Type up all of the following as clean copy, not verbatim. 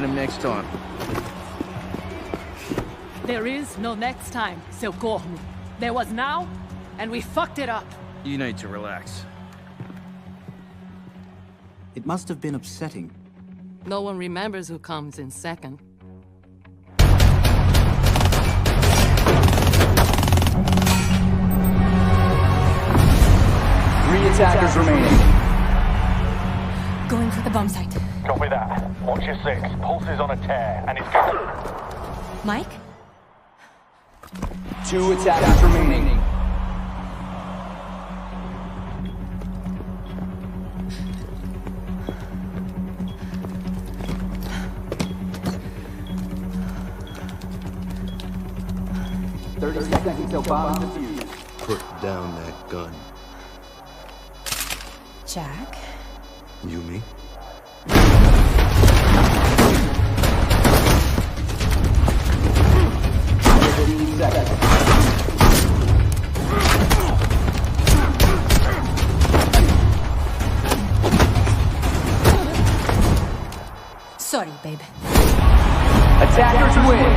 get him next time. There is no next time, Socorro. There was now, and we fucked it up. You need to relax. It must have been upsetting. No one remembers who comes in second. 3 attackers remaining. Going for the bomb site. Copy that. Watch your 6. Pulse is on a tear, and it's good. Mike? 2 attackers remaining. Seconds until bomb defused. Put down that gun. Jack? Yumi? 15 seconds. Sorry, babe. Attackers win.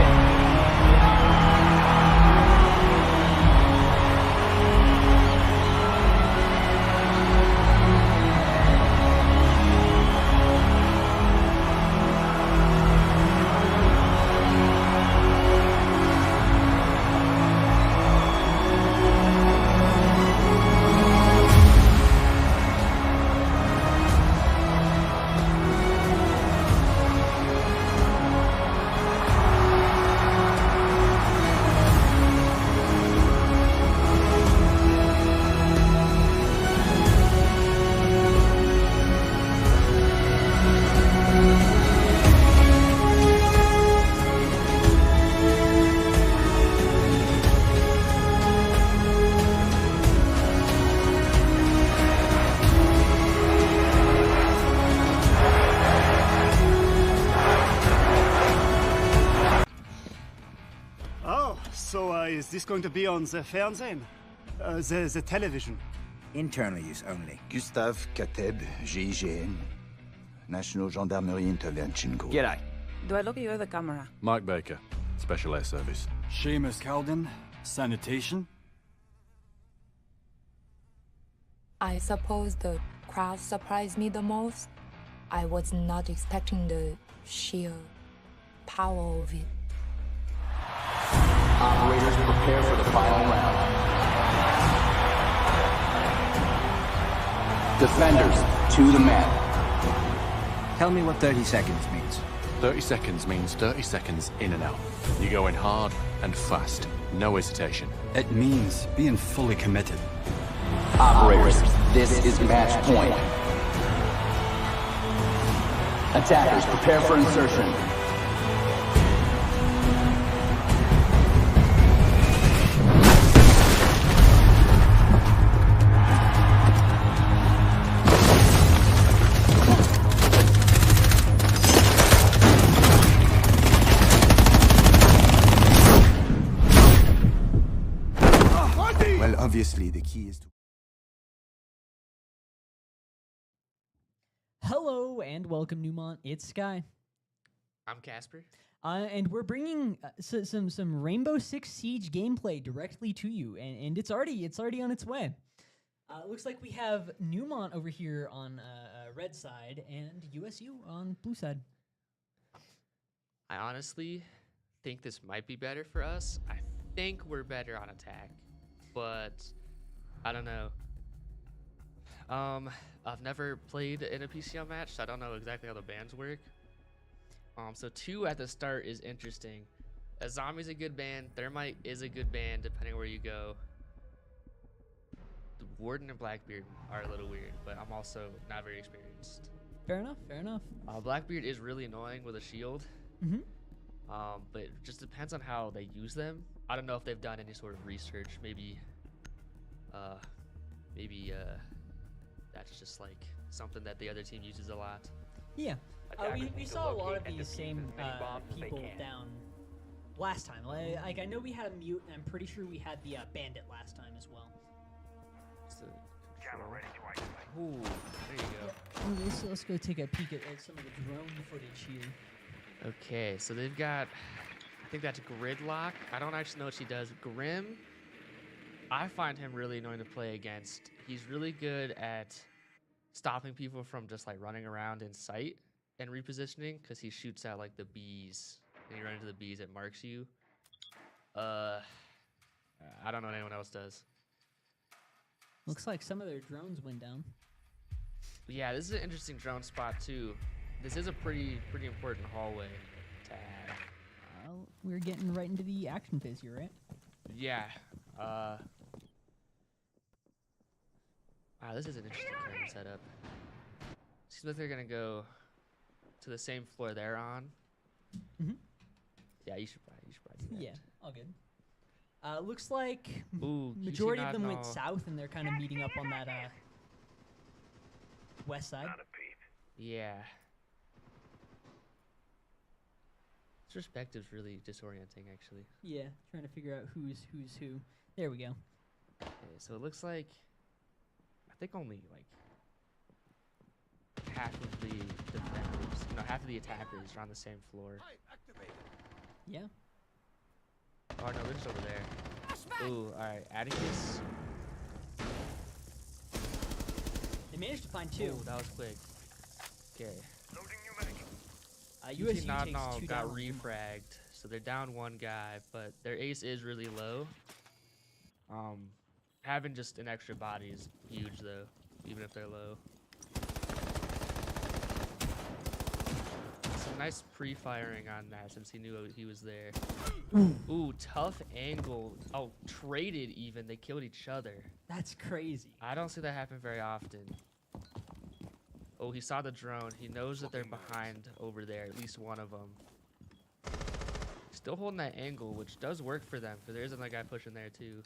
Is this going to be on the Fernsehen? The television? Internal use only. Gustave Kated, GIGN. National Gendarmerie Intervention Group. G'day. Do I look at you or the camera? Mike Baker, Special Air Service. Seamus Calden, Sanitation? I suppose the crowd surprised me the most. I was not expecting the sheer power of it. Operators prepare for the final round. Defenders, to the mat. Tell me what 30 seconds means. 30 seconds means 30 seconds in and out. You're going hard and fast. No hesitation. It means being fully committed. Operators, this is match point. Attackers, prepare for insertion. Well, obviously, the key is to... Hello and welcome, Neumont. It's Sky. I'm Casper. And we're bringing some Rainbow Six Siege gameplay directly to you, and it's already on its way. Looks like we have Neumont over here on red side and USU on blue side. I honestly think this might be better for us. I think we're better on attack, but I don't know. I've never played in a PCL match, so I don't know exactly how the bans work. So 2 at the start is interesting. A Zombie's a good ban. Thermite is a good ban, depending where you go. The Warden and Blackbeard are a little weird, but I'm also not very experienced. Fair enough, fair enough. Blackbeard is really annoying with a shield. Mm-hmm. But it just depends on how they use them. I don't know if they've done any sort of research. Maybe that's just like something that the other team uses a lot. Yeah, we saw a lot of these same people down last time. Like I know we had a mute, and I'm pretty sure we had the bandit last time as well. Ooh, there you go. Yeah. Let's go take a peek at some of the drone footage here. Okay, so they've got, I think that's Gridlock. I don't actually know what she does. Grim, I find him really annoying to play against. He's really good at stopping people from just like running around in sight and repositioning because he shoots out like the bees. And you run into the bees, it marks you. I don't know what anyone else does. Looks like some of their drones went down. Yeah, this is an interesting drone spot too. This is a pretty important hallway to have. Well, we're getting right into the action phase here, right? Yeah. Wow, this is an interesting kind of setup. Seems like they're gonna go to the same floor they're on. Mm-hmm. Yeah, you should probably do that. Yeah, all good. Looks like Ooh, majority of them went south, and they're kind of meeting up on that west side. Yeah. This perspective's really disorienting, actually. Yeah, trying to figure out who's who. There we go. Okay, so it looks like I think only like half of the defenders, no, half of the attackers are on the same floor. Yeah. Oh no, they're just over there. Ooh, alright, Atticus. They managed to find two. Ooh, that was quick. Okay. USU takes Nodnall two got down. refragged, so they're down one guy, but their ace is really low. Having just an extra body is huge though, even if they're low. Some nice pre-firing on that since he knew he was there. Ooh, tough angle. Oh, traded even. They killed each other. That's crazy. I don't see that happen very often. Oh, he saw the drone. He knows that they're behind over there, at least one of them. Still holding that angle, which does work for them, because there is another guy pushing there too.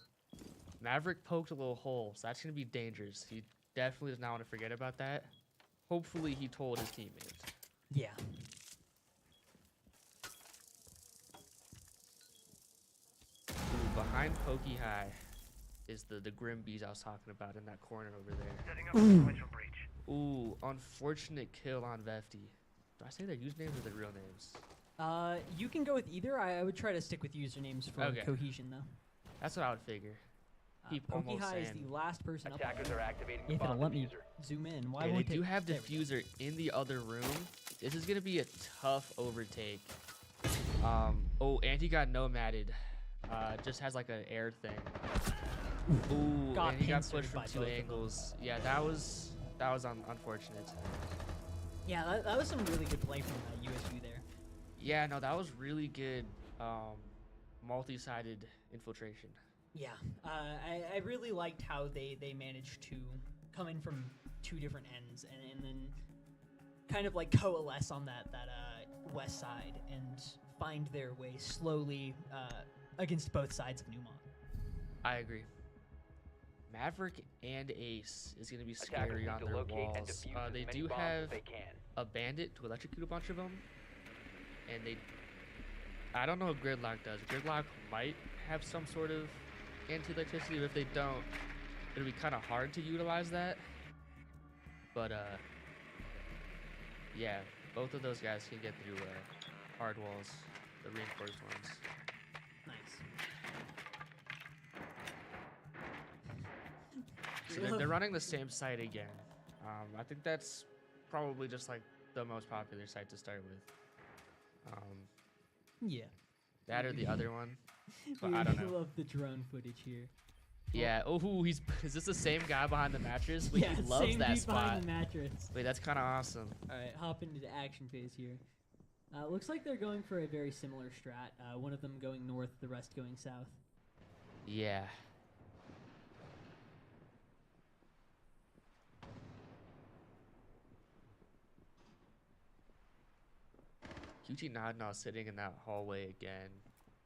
Maverick poked a little hole, so that's going to be dangerous. He definitely does not want to forget about that. Hopefully he told his teammates. Yeah. Ooh, behind Pokey High is the Grim Bees I was talking about in that corner over there. Ooh, unfortunate kill on Vefty. Do I say their usernames or their real names? You can go with either. I would try to stick with usernames for cohesion, though. That's what I would figure. Keep Pokey almost High is saying. the last person up. Attackers are activating the If it'll bomb let me diffuser. zoom in. Why Okay, won't they it? do have There we go. diffuser in the other room. This is gonna be a tough overtake. Oh, and he got nomaded. Just has like an air thing. Ooh, Got and he got pincered pushed from by two both of them. angles. Yeah, that was unfortunate. Yeah, that was some really good play from USU there. Yeah, no, that was really good multi-sided infiltration. Yeah, I really liked how they managed to come in from two different ends and then kind of like coalesce on that west side and find their way slowly against both sides of Neumont. I agree. Maverick and Ace is going to be scary on their walls. They do have a bandit to electrocute a bunch of them, and I don't know what Gridlock does. Gridlock might have some sort of anti-electricity, but if they don't, it'll be kind of hard to utilize that. But yeah, both of those guys can get through hard walls, the reinforced ones. Nice. So they're running the same site again. I think that's probably just like the most popular site to start with. Yeah. That or the other one, but We I don't know. love the drone footage here. Yeah. Oh, is this the same guy behind the mattress? Wait, Yeah, he loves same that dude spot. behind the mattress. Wait, that's kind of awesome. All right, hop into the action phase here. Looks like they're going for a very similar strat. One of them going north, the rest going south. Yeah. QT Nodnall sitting in that hallway again.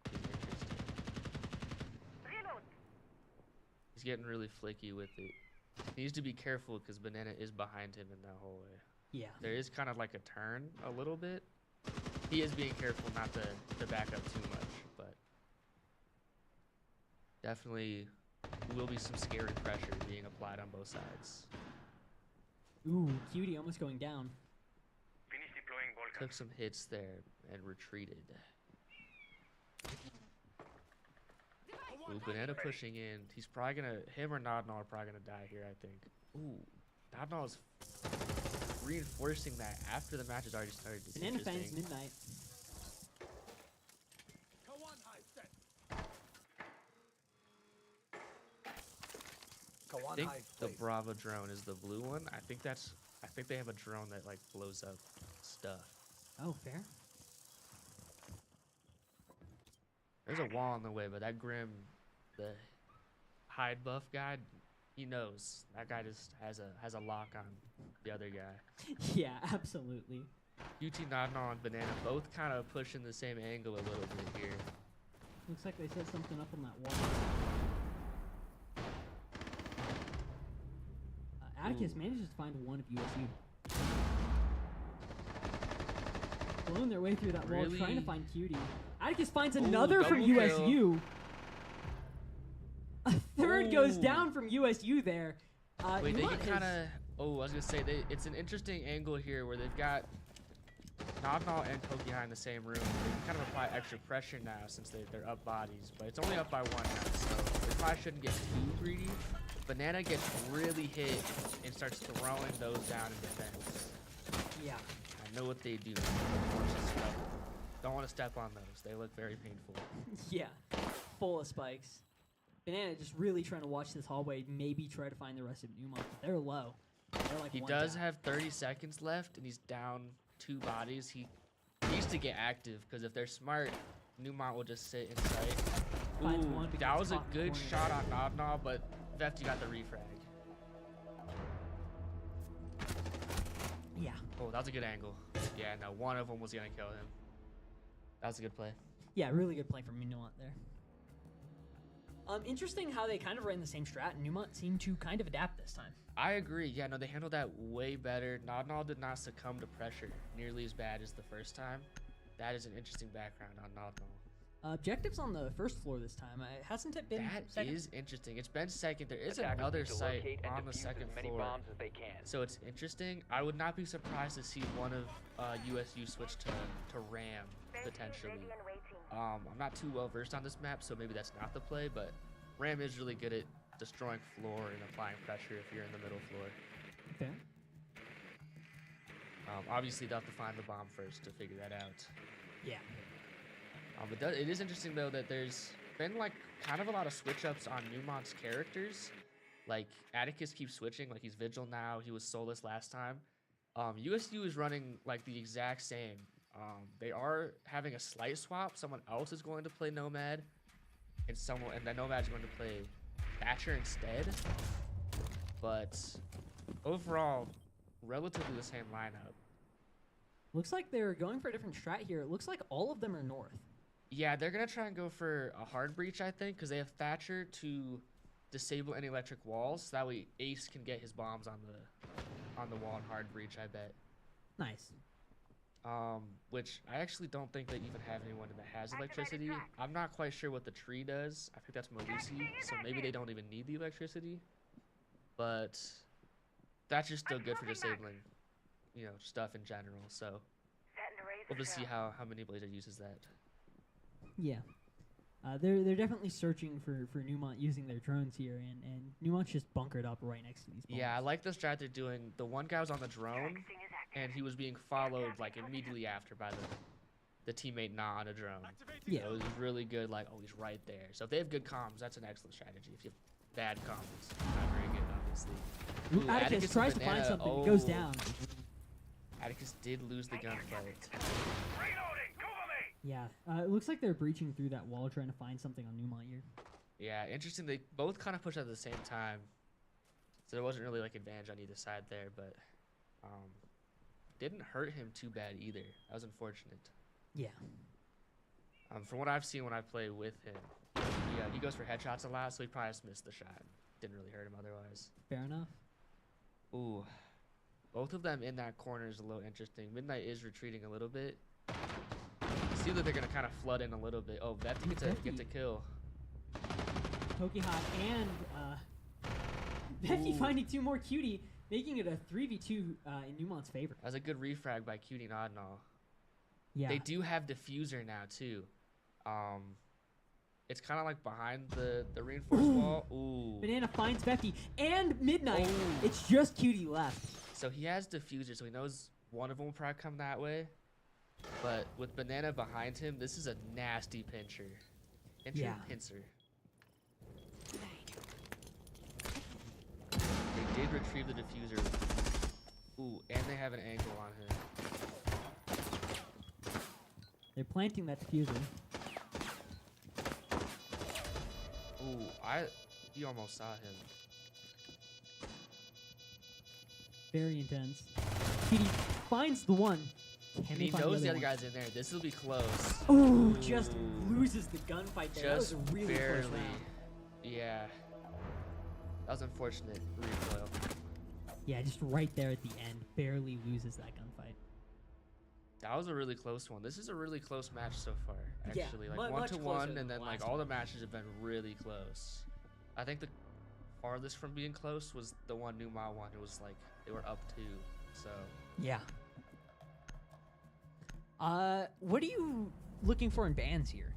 Is interesting. He's getting really flicky with it. He needs to be careful because Banana is behind him in that hallway. Yeah. There is kind of like a turn a little bit. He is being careful not to back up too much, but definitely will be some scary pressure being applied on both sides. Ooh, Cutie almost going down. Took some hits there. and retreated. Ooh, Banana pushing in. He's probably gonna, him or Nodnall are probably gonna die here, I think. Ooh, Nodnall is reinforcing that after the match has already started. It's Banana finds interesting. Midnight. I think the Bravo drone is the blue one. I think they have a drone that like blows up stuff. Oh, fair. There's a wall in the way, but that Grim, the hide buff guy, he knows. That guy just has a lock on the other guy. Yeah, absolutely. UT Nodnall and Banana both kind of pushing the same angle a little bit here. Looks like they set something up on that wall. Atticus manages to find one of USU. Blowing their way through that wall, trying to find Cutie. Atticus finds another from USU. A third goes down from USU there. Wait, they can kind of... Oh, I was going to say, it's an interesting angle here where they've got Nodnall and Toki in the same room. They can kind of apply extra pressure now since they're up bodies, but it's only up by one now, so they probably shouldn't get too greedy. Banana gets really hit and starts throwing those down in defense. Yeah. I know what they do. Don't want to step on those. They look very painful. Yeah. Full of spikes. Banana just really trying to watch this hallway, maybe try to find the rest of Neumont. But they're low. They're like he does have 30 seconds left, and he's down 2 bodies. He needs to get active, because if they're smart, Neumont will just sit in sight. Ooh, that was a good shot on Nodnall, but Vefty got the refrag. Yeah. Oh, that was a good angle. Yeah, no, one of them was going to kill him. That was a good play. Yeah, really good play from Neumont there. Interesting how they kind of ran the same strat, and Neumont seemed to kind of adapt this time. I agree. Yeah, no, they handled that way better. Nodnall did not succumb to pressure nearly as bad as the first time. That is an interesting background on Nodnall. Objectives on the first floor this time. Hasn't it been second? That is interesting. It's been second. There is another site on the second floor. So it's interesting. I would not be surprised to see one of USU switch to RAM, potentially. I'm not too well versed on this map, so maybe that's not the play, but RAM is really good at destroying floor and applying pressure if you're in the middle floor. Okay. Obviously, they'll have to find the bomb first to figure that out. Yeah. But it is interesting, though, that there's been, like, kind of a lot of switch-ups on Neumont's characters. Like, Atticus keeps switching. Like, he's Vigil now. He was Soulless last time. USU is running, like, the exact same. They are having a slight swap. Someone else is going to play Nomad, and then Nomad's going to play Thatcher instead. But overall, relatively the same lineup. Looks like they're going for a different strat here. It looks like all of them are north. Yeah, they're going to try and go for a hard breach, I think, because they have Thatcher to disable any electric walls. So that way Ace can get his bombs on the wall and hard breach, I bet. Nice. Which I actually don't think they even have anyone that has electricity. I'm not quite sure what the tree does. I think that's Melusi, so maybe they don't even need the electricity. But that's just still good for disabling, you know, stuff in general. So we'll just see how Manipulator uses that. Yeah. They're definitely searching for Neumont using their drones here, and Neumont's just bunkered up right next to these bombs. Yeah, I like the strat they're doing. The one guy was on the drone, and he was being followed like immediately after by the teammate not on a drone. Yeah. So it was really good, like, oh, he's right there. So if they have good comms, that's an excellent strategy. If you have bad comms, not very good, obviously. Ooh, Atticus tries to find something, it goes down. Atticus did lose the gunfight. Yeah, it looks like they're breaching through that wall trying to find something on Neumont here. Yeah, interesting. They both kind of pushed at the same time. So there wasn't really like advantage on either side there, but didn't hurt him too bad either. That was unfortunate. Yeah. From what I've seen when I play with him, he goes for headshots a lot, so he probably just missed the shot. Didn't really hurt him otherwise. Fair enough. Ooh. Both of them in that corner is a little interesting. Midnight is retreating a little bit. See that they're going to kind of flood in a little bit. Oh, Vefty gets a kill. Toki and Vefty finding 2 more Cutie, making it a 3v2 in Neumont's favor. That was a good refrag by Cutie Nodnall. Yeah. They do have diffuser now too. It's kind of like behind the reinforced wall. Ooh. Banana finds Becky and Midnight. Oh. It's just Cutie left. So he has diffuser, so he knows one of them will probably come that way. But with Banana behind him, this is a nasty pincher. Pincer. They did retrieve the diffuser. Ooh, and they have an angle on him. They're planting that diffuser. Ooh, you almost saw him. Very intense. Cutie finds the one. And he knows the other guy's in there. This will be close. Ooh, just loses the gunfight there. Just that was a really barely. close round. Yeah. That was unfortunate recoil. Yeah, just right there at the end. Barely loses that gunfight. That was a really close one. This is a really close match so far, actually. Yeah, like much 1-1, and then like all one. the matches have been really close. I think the farthest from being close was the one Neumont one. It was like they were up 2. So yeah. What are you looking for in bans here?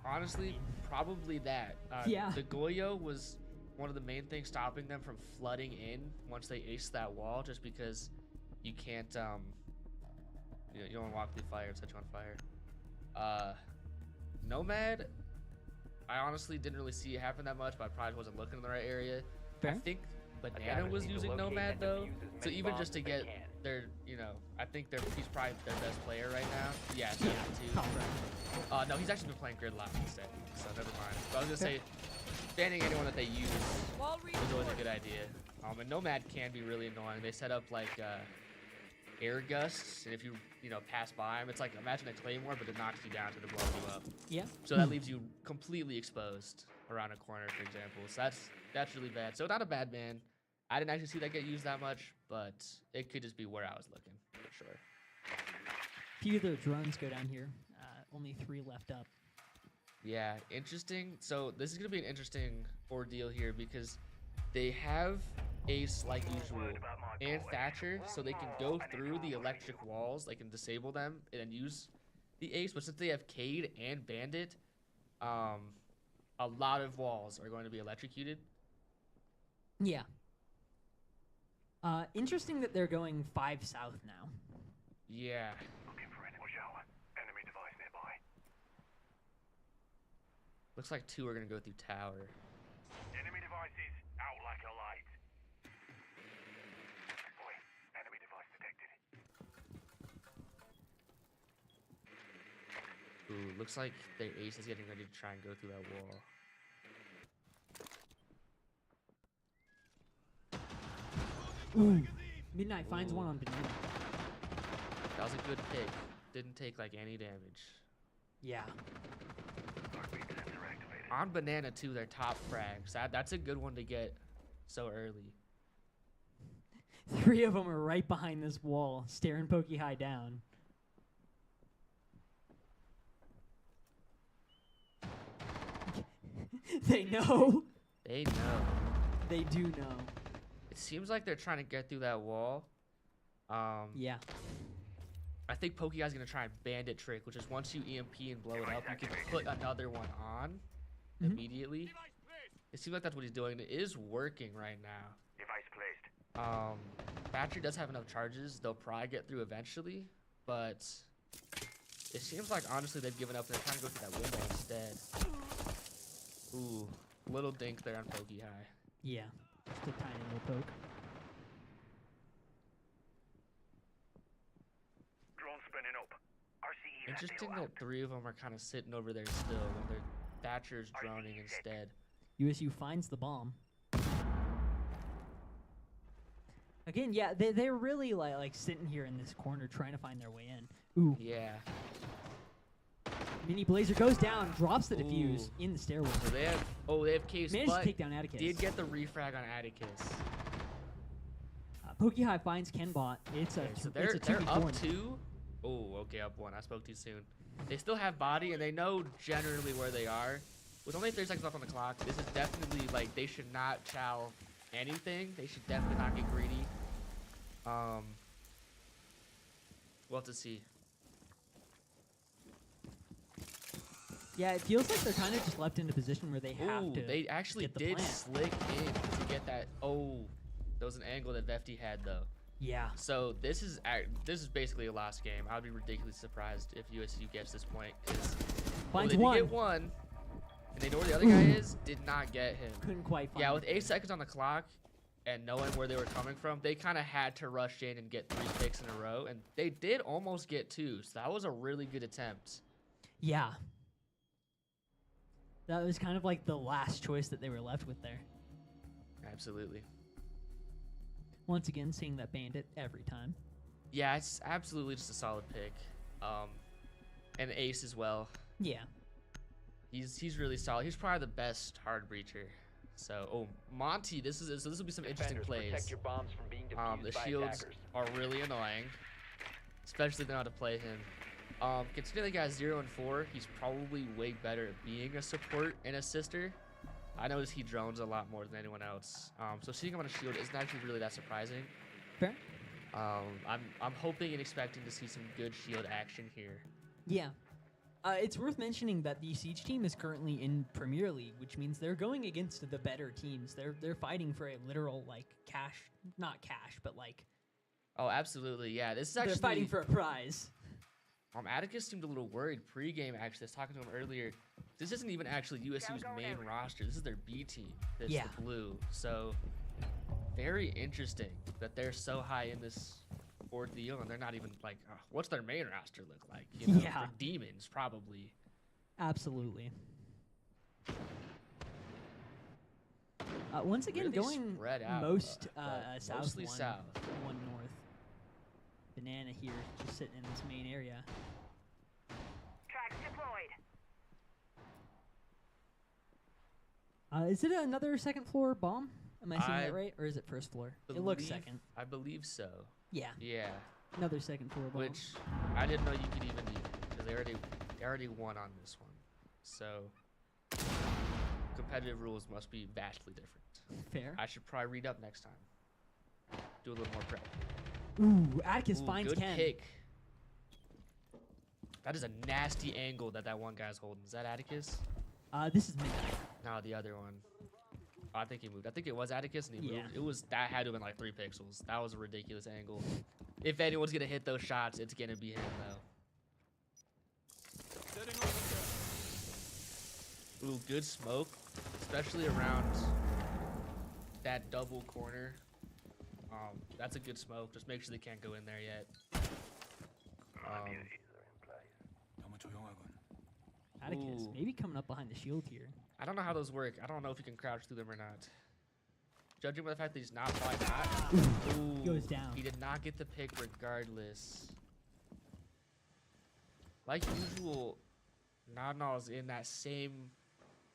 Honestly, probably that. Yeah. The Goyo was one of the main things stopping them from flooding in once they aced that wall, just because you can't, you don't want to walk through fire and set you on fire. Nomad, I honestly didn't really see it happen that much, but I probably wasn't looking in the right area. Fair. I think Banana was using Nomad though, so even just to get their, I think he's probably their best player right now. Yeah, 7-2. No, he's actually been playing Gridlock instead, so never mind. But I was gonna say, banning anyone that they use is always a good idea. And Nomad can be really annoying. They set up like air gusts, and if you pass by him, it's like imagine a claymore, but it knocks you down to blow you up. Yeah. So that leaves you completely exposed around a corner, for example. So that's really bad. So not a bad ban. I didn't actually see that get used that much, but it could just be where I was looking for sure. A few of the drones go down here. Only 3 left up. Yeah, interesting. So this is going to be an interesting ordeal here because they have Ace like usual and Thatcher, so they can go through the electric walls. They can disable them and then use the Ace. But since they have Cade and Bandit, a lot of walls are going to be electrocuted. Yeah. Interesting that they're going 5 south now. Yeah. Looking for enemy shower. Enemy device nearby. Looks like 2 are going to go through tower. Enemy devices out like a light. Boy, enemy device detected. Ooh, looks like their Ace is getting ready to try and go through that wall. Ooh. Midnight finds one on Banana. That was a good pick. Didn't take like any damage. Yeah. On Banana too, their top frags. That's a good one to get so early. 3 of them are right behind this wall, staring Pokey High down. They know. They know. They do know. It seems like they're trying to get through that wall. Yeah. I think Pokey's gonna try and bandit trick, which is once you EMP and blow it up, you can put another one on immediately. It seems like that's what he's doing. It is working right now. Device placed. Battery does have enough charges. They'll probably get through eventually, but it seems like honestly they've given up and they're trying to go through that window instead. Ooh, little dink there on Pokey High. Yeah, just a tiny little poke. Drone spinning up. RCE. Interesting that 3 of them are kind of sitting over there still when their Thatcher's droning instead. USU finds the bomb. Again, yeah, they're really like sitting here in this corner trying to find their way in. Ooh. Yeah. Mini Blazer goes down, drops the defuse in the stairwell. So they have Case, managed but to take down Atticus. Did get the refrag on Atticus. Pokey High finds Kenbot. It's a So it's a they're 2v4 up now. 2. Oh, okay, up 1. I spoke too soon. They still have body, and they know generally where they are. With only 30 seconds left on the clock, this is definitely, like, they should not chow anything. They should definitely not get greedy. We'll have to see. Yeah, it feels like they're kind of just left in a position where they have to. They actually get the did plant. slick in to get that. Oh, that was an angle that Vefty had though. Yeah. So this is basically a lost game. I would be ridiculously surprised if USU gets this point because Finds they did one. get one, and they know where the other guy is. Did not get him. Couldn't quite find Yeah, him. with 8 seconds on the clock and knowing where they were coming from, they kind of had to rush in and get 3 picks in a row, and they did almost get 2. So that was a really good attempt. Yeah. That was kind of like the last choice that they were left with there. Absolutely. Once again, seeing that bandit every time. Yeah, it's absolutely just a solid pick. And ace as well. Yeah. He's really solid. He's probably the best hard breacher. So, Monty, this will be some interesting plays. Protect your bombs from being The defused by shields attackers. are really annoying, especially if they know how to play him. Considering the guy's 0 and 4, he's probably way better at being a support and assister. I notice he drones a lot more than anyone else. So seeing him on a shield isn't actually really that surprising. Fair. I'm hoping and expecting to see some good shield action here. Yeah. It's worth mentioning that the Siege team is currently in Premier League, which means they're going against the better teams. They're fighting for a literal not cash, but like. Oh, absolutely, yeah. This is actually. They're fighting for a prize. Atticus seemed a little worried pre-game. Actually, I was talking to him earlier. This isn't even actually USU's main roster. This is their B team. That's the blue. So very interesting that they're so high in this ordeal, and they're not even like, what's their main roster look like? You know, they're demons probably. Absolutely. Once again, Really going spread out, most south, mostly south. one north. Banana here, just sitting in this main area. Tracks deployed. Is it another second floor bomb? Am I seeing that right, or is it first floor? It looks second. I believe so. Yeah. Yeah. Another second floor bomb. Which I didn't know you could even do because they already won on this one. So competitive rules must be vastly different. Fair. I should probably read up next time. Do a little more prep. Ooh, Atticus finds good Ken. pick. That is a nasty angle that one guy's holding. Is that Atticus? This is Midnight. No, the other one. Oh, I think he moved. I think it was Atticus, and he moved. That had to have been like 3 pixels. That was a ridiculous angle. If anyone's gonna hit those shots, it's gonna be him though. Ooh, good smoke, especially around that double corner. That's a good smoke. Just make sure they can't go in there yet. Atticus, maybe coming up behind the shield here. I don't know how those work. I don't know if you can crouch through them or not. Judging by the fact that he's not flying hot. Ooh, goes down. He did not get the pick regardless. Like usual, Nadnal's in that same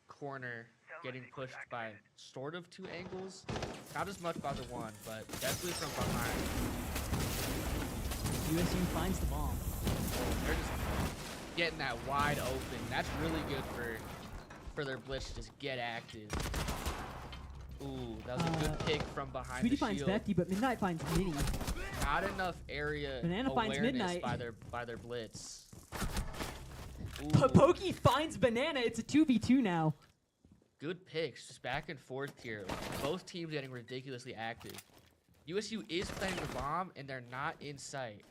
corner getting pushed by sort of 2 angles. Not as much by the one, but definitely from behind. USU finds the bomb. They're just getting that wide open. That's really good for their blitz to just get active. Ooh, that was a good pick from behind Sweetie the finds shield. Vefty, but Midnight finds Mini. Not enough area Banana finds awareness Midnight. by their blitz. Pokey finds Banana. It's a 2v2 now. Good picks, just back and forth here. Both teams getting ridiculously active. USU is planting the bomb, and they're not in sight.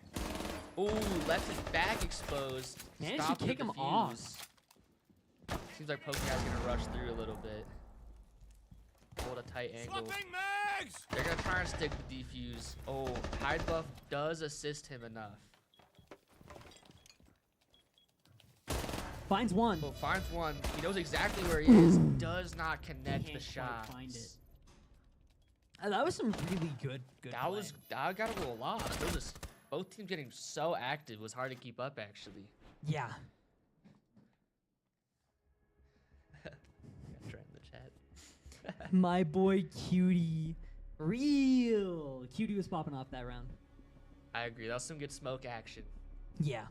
Ooh, left his back exposed. Managed to Stop the kick him defuse. off. Seems like Pokey's gonna rush through a little bit. Hold a tight angle. They're gonna try and stick with defuse. Oh, hide buff does assist him enough. Finds one. Well, finds one. He knows exactly where he is. Does not connect the shot. Find it. That was some really good. That got a little lost. Both teams getting so active was hard to keep up actually. Yeah. Try in the chat. My boy Cutie. Real. Cutie was popping off that round. I agree. That was some good smoke action. Yeah.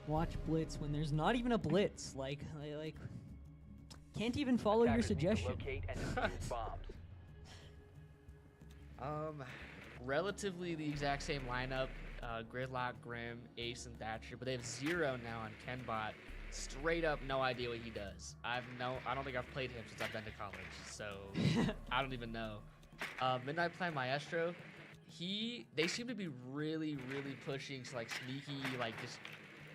Watch blitz when there's not even a blitz. Like can't even follow your suggestion. relatively the exact same lineup. Gridlock, Grim, Ace, and Thatcher, but they have 0 now on Kenbot. Straight up, no idea what he does. I don't think I've played him since I've been to college, so I don't even know. Midnight Plan Maestro, they seem to be really pushing like sneaky,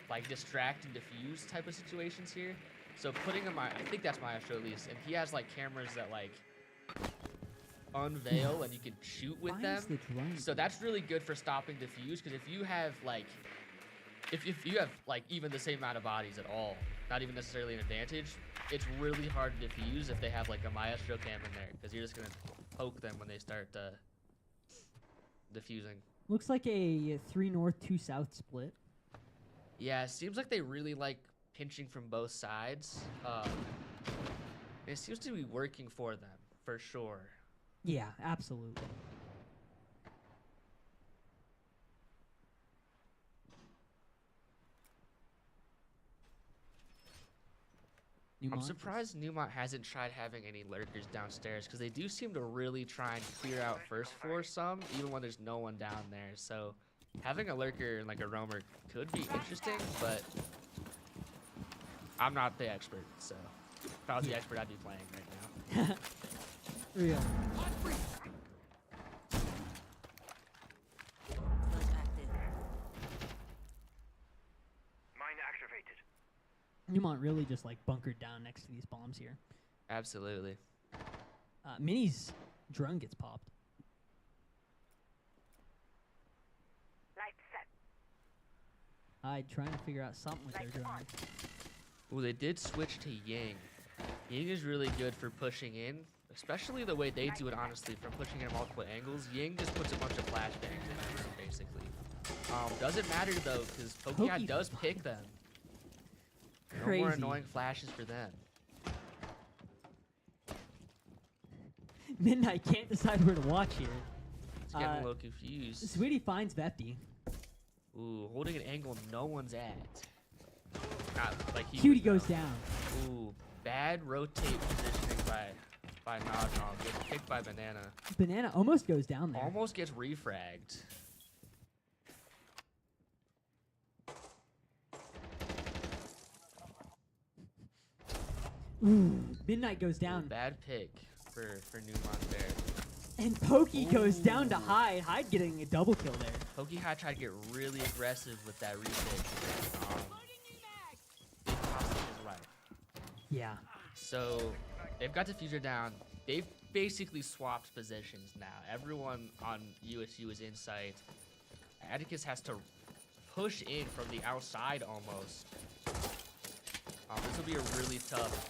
like distract and diffuse type of situations here. So putting him, I think that's Maestro at least, and he has like cameras that like unveil and you can shoot with them. So that's really good for stopping diffuse, because if you have like even the same amount of bodies at all, not even necessarily an advantage, it's really hard to defuse if they have like a Maestro cam in there, because you're just gonna poke them when they start diffusing. Looks like a 3 north, 2 south split. Yeah, it seems like they really like pinching from both sides. It seems to be working for them, for sure. Yeah, absolutely. I'm surprised Neumont hasn't tried having any lurkers downstairs, because they do seem to really try and clear out first floor some, even when there's no one down there. So having a lurker and like a roamer could be interesting, but I'm not the expert. So if I was the expert, I'd be playing right now. Real. Neumont really just like bunkered down next to these bombs here. Absolutely. Mini's drone gets popped. Light set. I'm trying to figure out something with their drone. Ooh, they did switch to Ying. Ying is really good for pushing in, especially the way they do it, honestly, from pushing in multiple angles. Ying just puts a bunch of flashbangs in there, basically. Doesn't matter, though, because Pokemon does pick them. Crazy. No more annoying flashes for them. Midnight can't decide where to watch here. It's getting a little confused. Sweetie finds Vefty. Ooh, holding an angle no one's at. Like Cutie goes down. Ooh, bad rotate positioning by Nodnog. Gets kicked by Banana. Banana almost goes down there. Almost gets refragged. Ooh, Midnight goes down. Ooh, bad pick for Neumont there. And Pokey goes down to Hyde. Hyde getting a double kill there. Pokey Hyde tried to get really aggressive with that retake. It cost him his life. Yeah. So they've got Diffuser down. They've basically swapped positions now. Everyone on USU is in sight. Atticus has to push in from the outside almost. This will be a really tough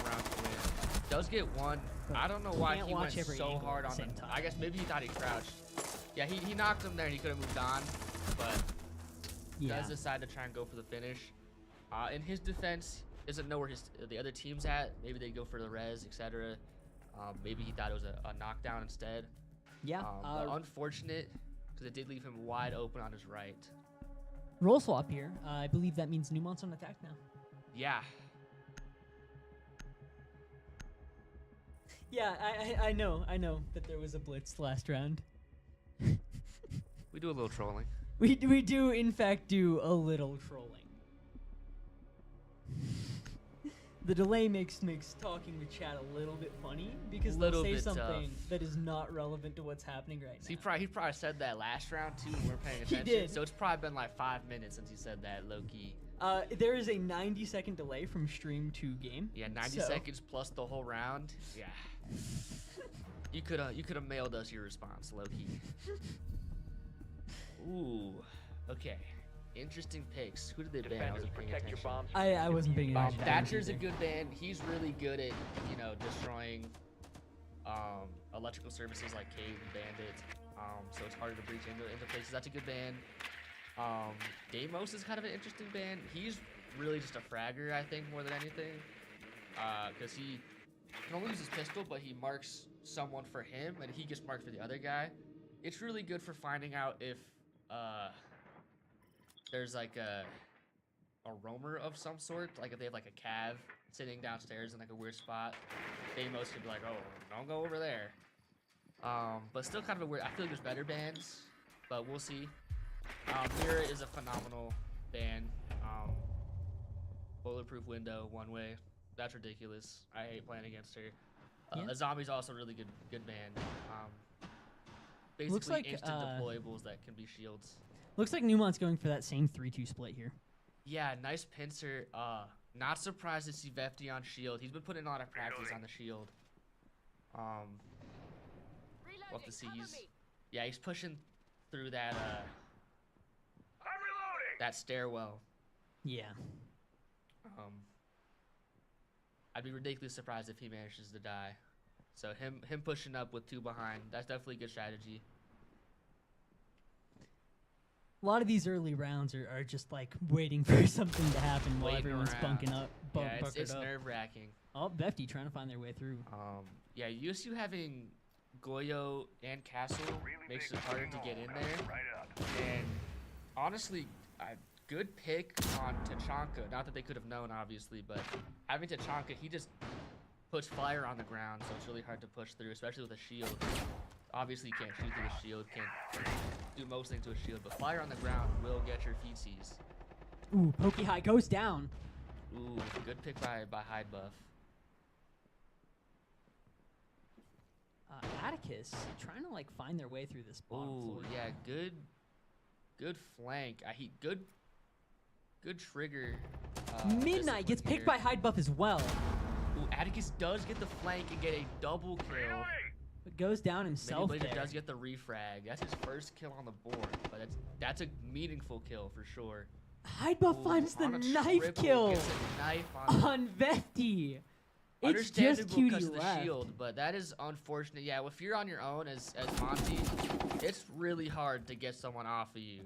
round to win. Does get one. I don't know why he went so hard on the time. I guess maybe he thought he crouched. Yeah, he knocked him there and he could have moved on, but does decide to try and go for the finish. In his defense, doesn't know where the other team's at. Maybe they go for the res, etc. Maybe he thought it was a knockdown instead. Yeah. But unfortunate, because it did leave him wide open on his right. Roll swap here. I believe that means Neumont's on attack now. Yeah. Yeah, I know that there was a blitz last round. We do a little trolling. We do in fact do a little trolling. The delay makes talking with chat a little bit funny because they'll say something that is not relevant to what's happening right now. He probably said that last round too. We weren't paying attention. He did. So it's probably been like 5 minutes since he said that, low key. There is a 90-second delay from stream to game. Yeah, 90 seconds plus the whole round. Yeah. You could have mailed us your response, low key. Ooh. Okay. Interesting picks. Who did they ban? I wasn't paying attention. I wasn't paying attention. Thatcher's a good ban. He's really good at, destroying electrical services like Cave and Bandit. So it's harder to breach into places. That's a good ban. Deimos is kind of an interesting ban. He's really just a fragger, I think, more than anything. Because he can only use his pistol, but he marks someone for him, and he gets marked for the other guy. It's really good for finding out if there's like a roamer of some sort, like if they have like a cav sitting downstairs in like a weird spot. Deimos could be like, oh, don't go over there. But still kind of a weird. I feel like there's better bans, but we'll see. Mira is a phenomenal ban. Bulletproof window, one way. That's ridiculous. I hate playing against her. The zombie's also really good ban. Basically Looks like, instant deployables that can be shields. Looks like Neumont's going for that same 3-2 split here. Yeah, nice pincer. Not surprised to see Vefty on shield. He's been putting in a lot of practice on the shield. We'll have to see. He's pushing through that that stairwell. Yeah. I'd be ridiculously surprised if he manages to die. So him pushing up with 2 behind, that's definitely a good strategy. A lot of these early rounds are just like waiting for something to happen while everyone's bunking up. It's nerve-wracking. Oh, Vefty trying to find their way through. Yeah, USU having Goyo and Castle makes it harder to get in there. And honestly, a good pick on Tachanka. Not that they could have known, obviously, but having Tachanka, he just puts fire on the ground, so it's really hard to push through, especially with a shield. Obviously, you can't shoot through the shield, can't do most things to a shield, but fire on the ground will get your feetsies. Ooh, Pokey High goes down. Ooh, good pick by Hyde Buff. Atticus trying to like find their way through this bottom floor. Yeah, good flank. Good trigger. Midnight gets picked by Hyde Buff as well. Ooh, Atticus does get the flank and get a double kill. But goes down himself Blazer there. does get the refrag. That's his first kill on the board, but that's a meaningful kill for sure. Hyde Buff finds the knife kill on Vefty. It's just because QD of the left. shield, but that is unfortunate. Yeah, if you're on your own as Monty, it's really hard to get someone off of you.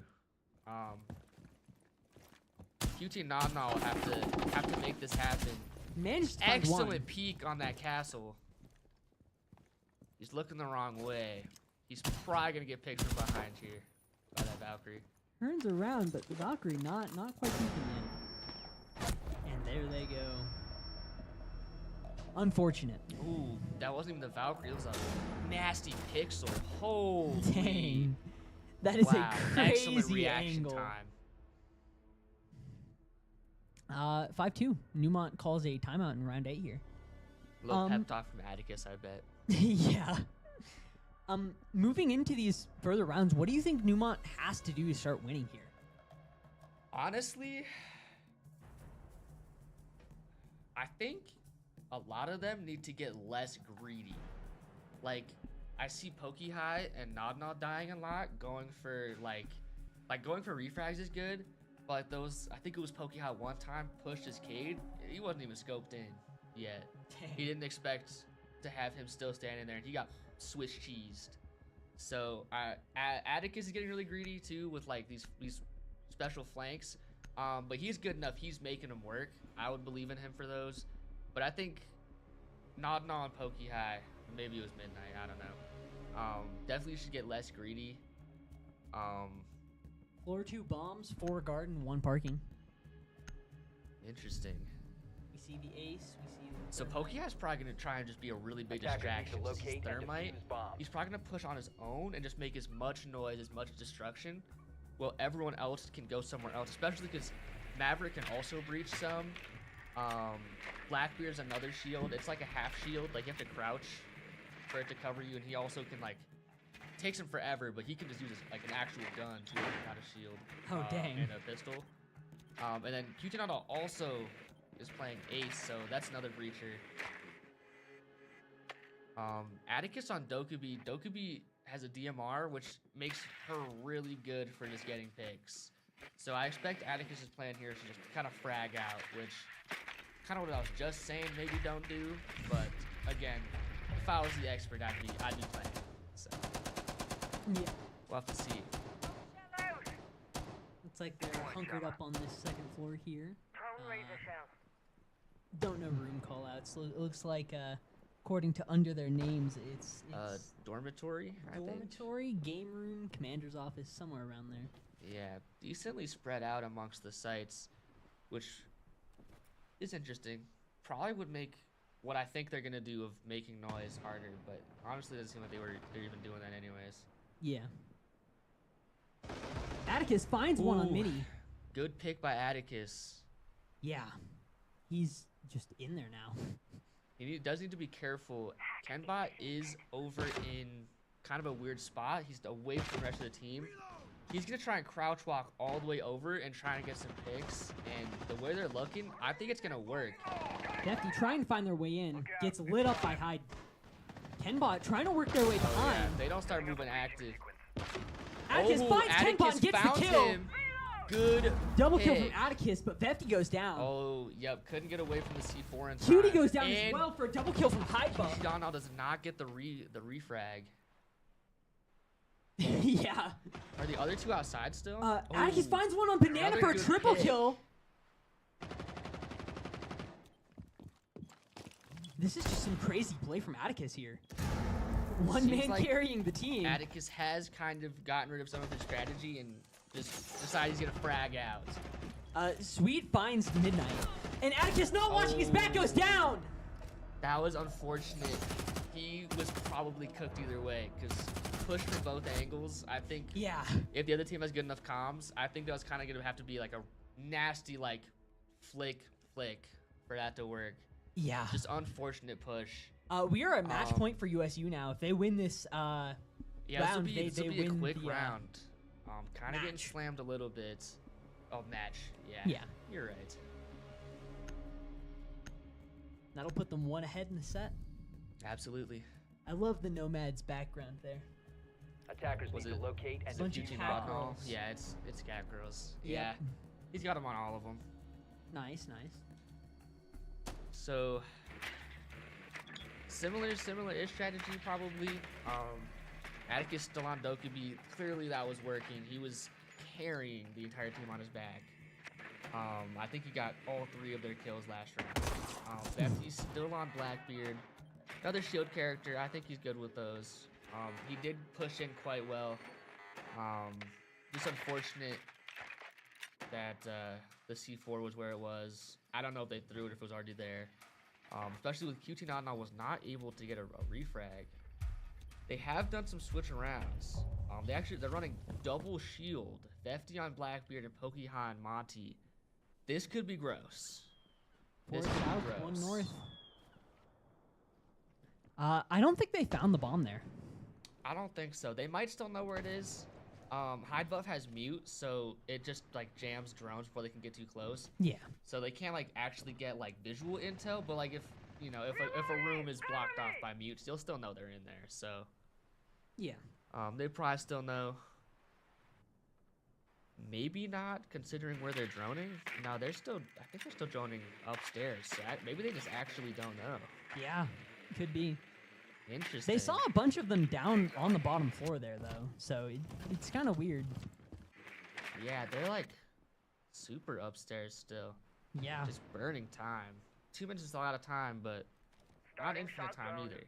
QT Nana will have to make this happen. Managed to find Excellent one. peek on that castle. He's looking the wrong way. He's probably gonna get picked from behind here by that Valkyrie. Turns around, but the Valkyrie not quite peeking yet. And there they go. Unfortunate. Ooh, that wasn't even the Valkyrie. It was a nasty pixel. Holy. Dang. That is a Excellent crazy reaction angle. time. 5-2. Neumont calls a timeout in round 8 here. Little pep talk from Atticus, I bet. Yeah. Moving into these further rounds, what do you think Neumont has to do to start winning here? Honestly, I think a lot of them need to get less greedy. Like, I see Pokey High and Nod Nod dying a lot, going for going for refrags is good, but like those, I think it was Pokey High one time pushed his Cade, he wasn't even scoped in yet. Dang. He didn't expect to have him still standing there, and he got Swiss cheesed. So Atticus is getting really greedy too with like these special flanks, but he's good enough. He's making them work. I would believe in him for those. But I think Nod Nod and Pokey High, maybe it was Midnight, I don't know. Definitely should get less greedy. Floor 2 bombs, 4 garden, 1 parking. Interesting. We see the ace, we see the So Pokey High's probably going to try and just be a really big distraction. He's Thermite. He's probably going to push on his own and just make as much noise, as much destruction. Well, everyone else can go somewhere else, especially because Maverick can also breach some. Blackbeard's another shield. It's like a half shield. Like, you have to crouch for it to cover you, and he also can, like, takes him forever, but he can just use like an actual gun too, not a shield. Oh, dang. And a pistol. And then Kutanada also is playing ace, so that's another breacher. Atticus on Dokubi. Dokubi has a DMR, which makes her really good for just getting picks. So I expect Atticus' plan here to just kind of frag out, which kind of what I was just saying maybe don't do. But again, if I was the expert, I'd be playing. So yeah, we'll have to see. Looks like they're hunkered up on this second floor here. Don't know room callouts. Looks like according to under their names, it's dormitory. Dormitory, game room, commander's office, somewhere around there. Yeah, decently spread out amongst the sites, which is interesting. Probably would make what I think they're gonna do of making noise harder, but honestly, it doesn't seem like they're even doing that anyways. Yeah. Atticus finds one on Mini. Good pick by Atticus. Yeah. He's just in there now. He does need to be careful. Kenbot is over in kind of a weird spot. He's away from the rest of the team. He's going to try and crouch walk all the way over and try to get some picks. And the way they're looking, I think it's going to work. Defty trying to find their way in. Gets lit up by Hyde. Kenbot trying to work their way behind. Yeah, they don't start moving active. Atticus finds Kenbot and gets the kill. Him. Good double pick. kill from Atticus, but Vefty goes down. Oh, yep. Couldn't get away from the C4 in time. Cutie goes down and as well for a double kill from Hydebuff. Donald does not get the refrag. Yeah. Are the other two outside still? Atticus finds one on Banana for a triple kill. This is just some crazy play from Atticus here. One man like carrying the team. Atticus has kind of gotten rid of some of his strategy and just decided he's gonna frag out. Sweet finds Midnight. And Atticus not watching his back goes down! That was unfortunate. He was probably cooked either way, because push from both angles, I think if the other team has good enough comms, I think that was kind of gonna have to be like a nasty like flick for that to work. Yeah. Just unfortunate push. We are at match point for USU now. If they win this round, this will be they a win quick the round. Kind of getting slammed a little bit. Oh, match. Yeah. You're right. That'll put them one ahead in the set. Absolutely. I love the Nomad's background there. Attackers need to locate and defuse cat girls. Yeah, it's cat girls. Yep. Yeah. He's got them on all of them. Nice. So similar-ish strategy probably. Atticus still on Dokkaebi. Clearly that was working. He was carrying the entire team on his back. I think he got all 3 of their kills last round. Befty's still on Blackbeard. Another shield character. I think he's good with those. He did push in quite well. Just unfortunate that the C4 was where it was. I don't know if they threw it, if it was already there. Especially with QT Nana was not able to get a refrag. They have done some switch arounds. They're running double shield. Vefty on Blackbeard and Pokey-Han Monty. This could be gross. Four south, one north. I don't think they found the bomb there. I don't think so. They might still know where it is. Hydebuff has mute, so it just like jams drones before they can get too close. Yeah. So they can't like actually get like visual intel, but like if a room is blocked off by mute, they'll still know they're in there. So yeah. They probably still know. Maybe not, considering where they're droning. No, I think they're still droning upstairs. So maybe they just actually don't know. Yeah, could be. Interesting. They saw a bunch of them down on the bottom floor there, though, so it's kind of weird. Yeah, they're like super upstairs still. Yeah. Just burning time. 2 minutes is a lot of time, but not infinite time either.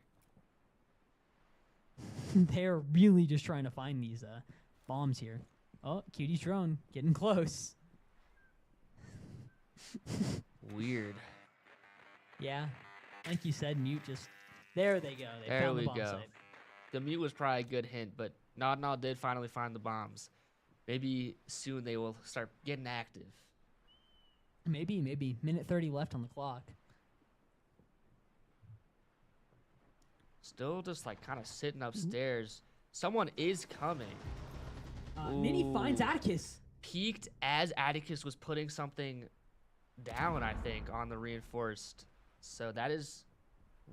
They're really just trying to find these bombs here. Oh, Cutie's drone getting close. Weird. Yeah, like you said, mute just. There they go. They there found we the bomb go. site. The mute was probably a good hint, but Nod did finally find the bombs. Maybe soon they will start getting active. Maybe. Minute 30 left on the clock. Still just like kind of sitting upstairs. Someone is coming. Mini finds Atticus. Peeked as Atticus was putting something down, I think, on the reinforced. So that is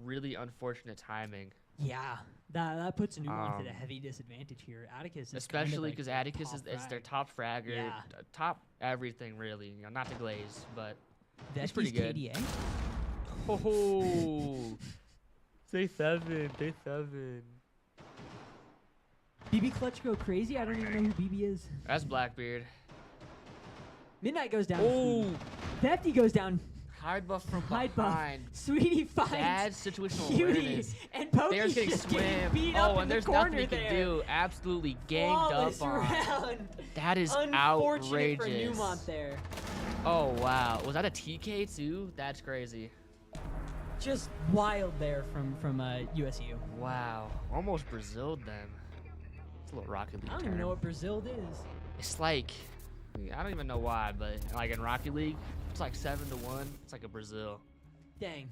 really unfortunate timing. Yeah, that puts Neumont at a heavy disadvantage here. Atticus is especially because kind of like Atticus is their top fragger, top everything really. You know, not to glaze, but he's pretty good. KDA. Oh, day 7. BB Clutch go crazy. I don't even know who BB is. That's Blackbeard. Midnight goes down. Oh, Vefty goes down. Hydebuff from behind. Sweetie finds bad situational Cutie, awareness. and Pokey's They're getting just swim. beat up Oh, in and the there's corner nothing he can there. do. Absolutely ganged Flawless up on. round. That is Unfortunate outrageous. for Neumont there. Oh wow, was that a TK too? That's crazy. Just wild there from USU. Wow, almost Braziled them. It's a little Rocket League. I don't even know what Braziled is. It's like, I don't even know why, but like in Rocket League, it's like 7-1. It's like a Brazil. Dang.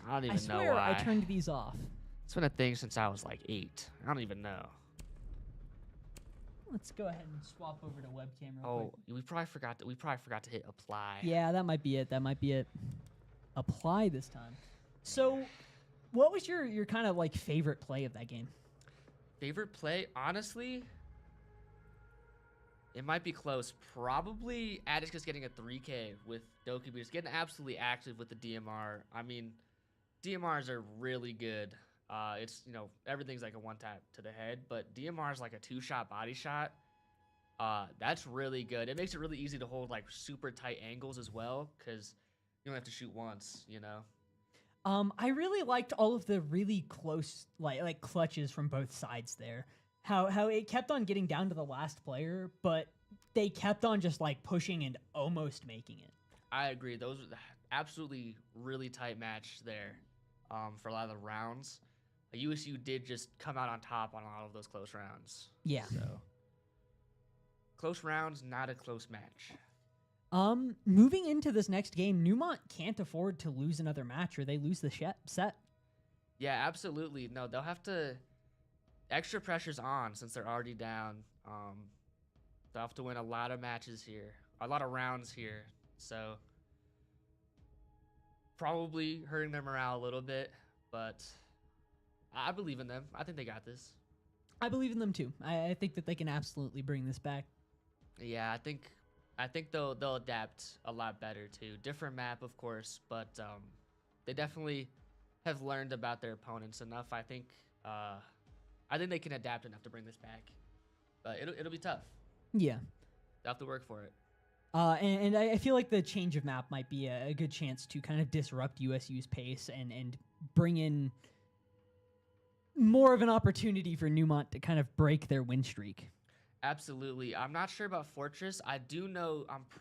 I don't even I know swear why. I turned these off. It's been a thing since I was like 8. I don't even know. Let's go ahead and swap over to webcam real Oh, quick. we probably forgot to hit apply. Yeah, that might be it. Apply this time. So, what was your kind of like favorite play of that game? Favorite play? Honestly, it might be close. Probably Atticus getting a 3K with Doki, just getting absolutely active with the DMR. I mean, DMRs are really good. It's, everything's like a one tap to the head, but DMR is like a 2-shot body shot. That's really good. It makes it really easy to hold like super tight angles as well, because you don't have to shoot once, I really liked all of the really close like clutches from both sides there. How it kept on getting down to the last player, but they kept on just like pushing and almost making it. I agree. Those were absolutely really tight match there for a lot of the rounds. USU did just come out on top on a lot of those close rounds. Yeah. So close rounds, not a close match. Moving into this next game, Neumont can't afford to lose another match or they lose the set. Yeah, absolutely. No, they'll have to. Extra pressure's on since they're already down. They'll have to win a lot of matches here, a lot of rounds here. So probably hurting their morale a little bit, but I believe in them. I think they got this. I believe in them too. I think that they can absolutely bring this back. Yeah, I think they'll adapt a lot better too. Different map, of course, but they definitely have learned about their opponents enough. I think they can adapt enough to bring this back. But it'll be tough. Yeah. They'll have to work for it. And I feel like the change of map might be a good chance to kind of disrupt USU's pace and bring in more of an opportunity for Neumont to kind of break their win streak. Absolutely. I'm not sure about Fortress. I'm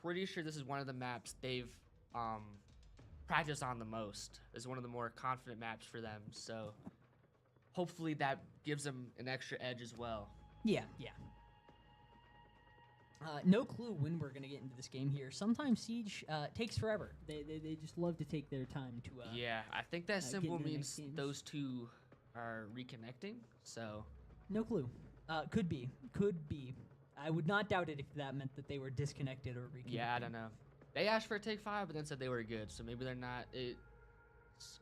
pretty sure this is one of the maps they've practiced on the most. This is one of the more confident maps for them. So hopefully that gives them an extra edge as well. Yeah. No clue when we're going to get into this game here. Sometimes Siege takes forever. They just love to take their time to yeah, I think that symbol means those two are reconnecting, so no clue. Could be. I would not doubt it if that meant that they were disconnected or reconnected. Yeah, I don't know. They asked for a take 5, but then said they were good, so maybe they're not. It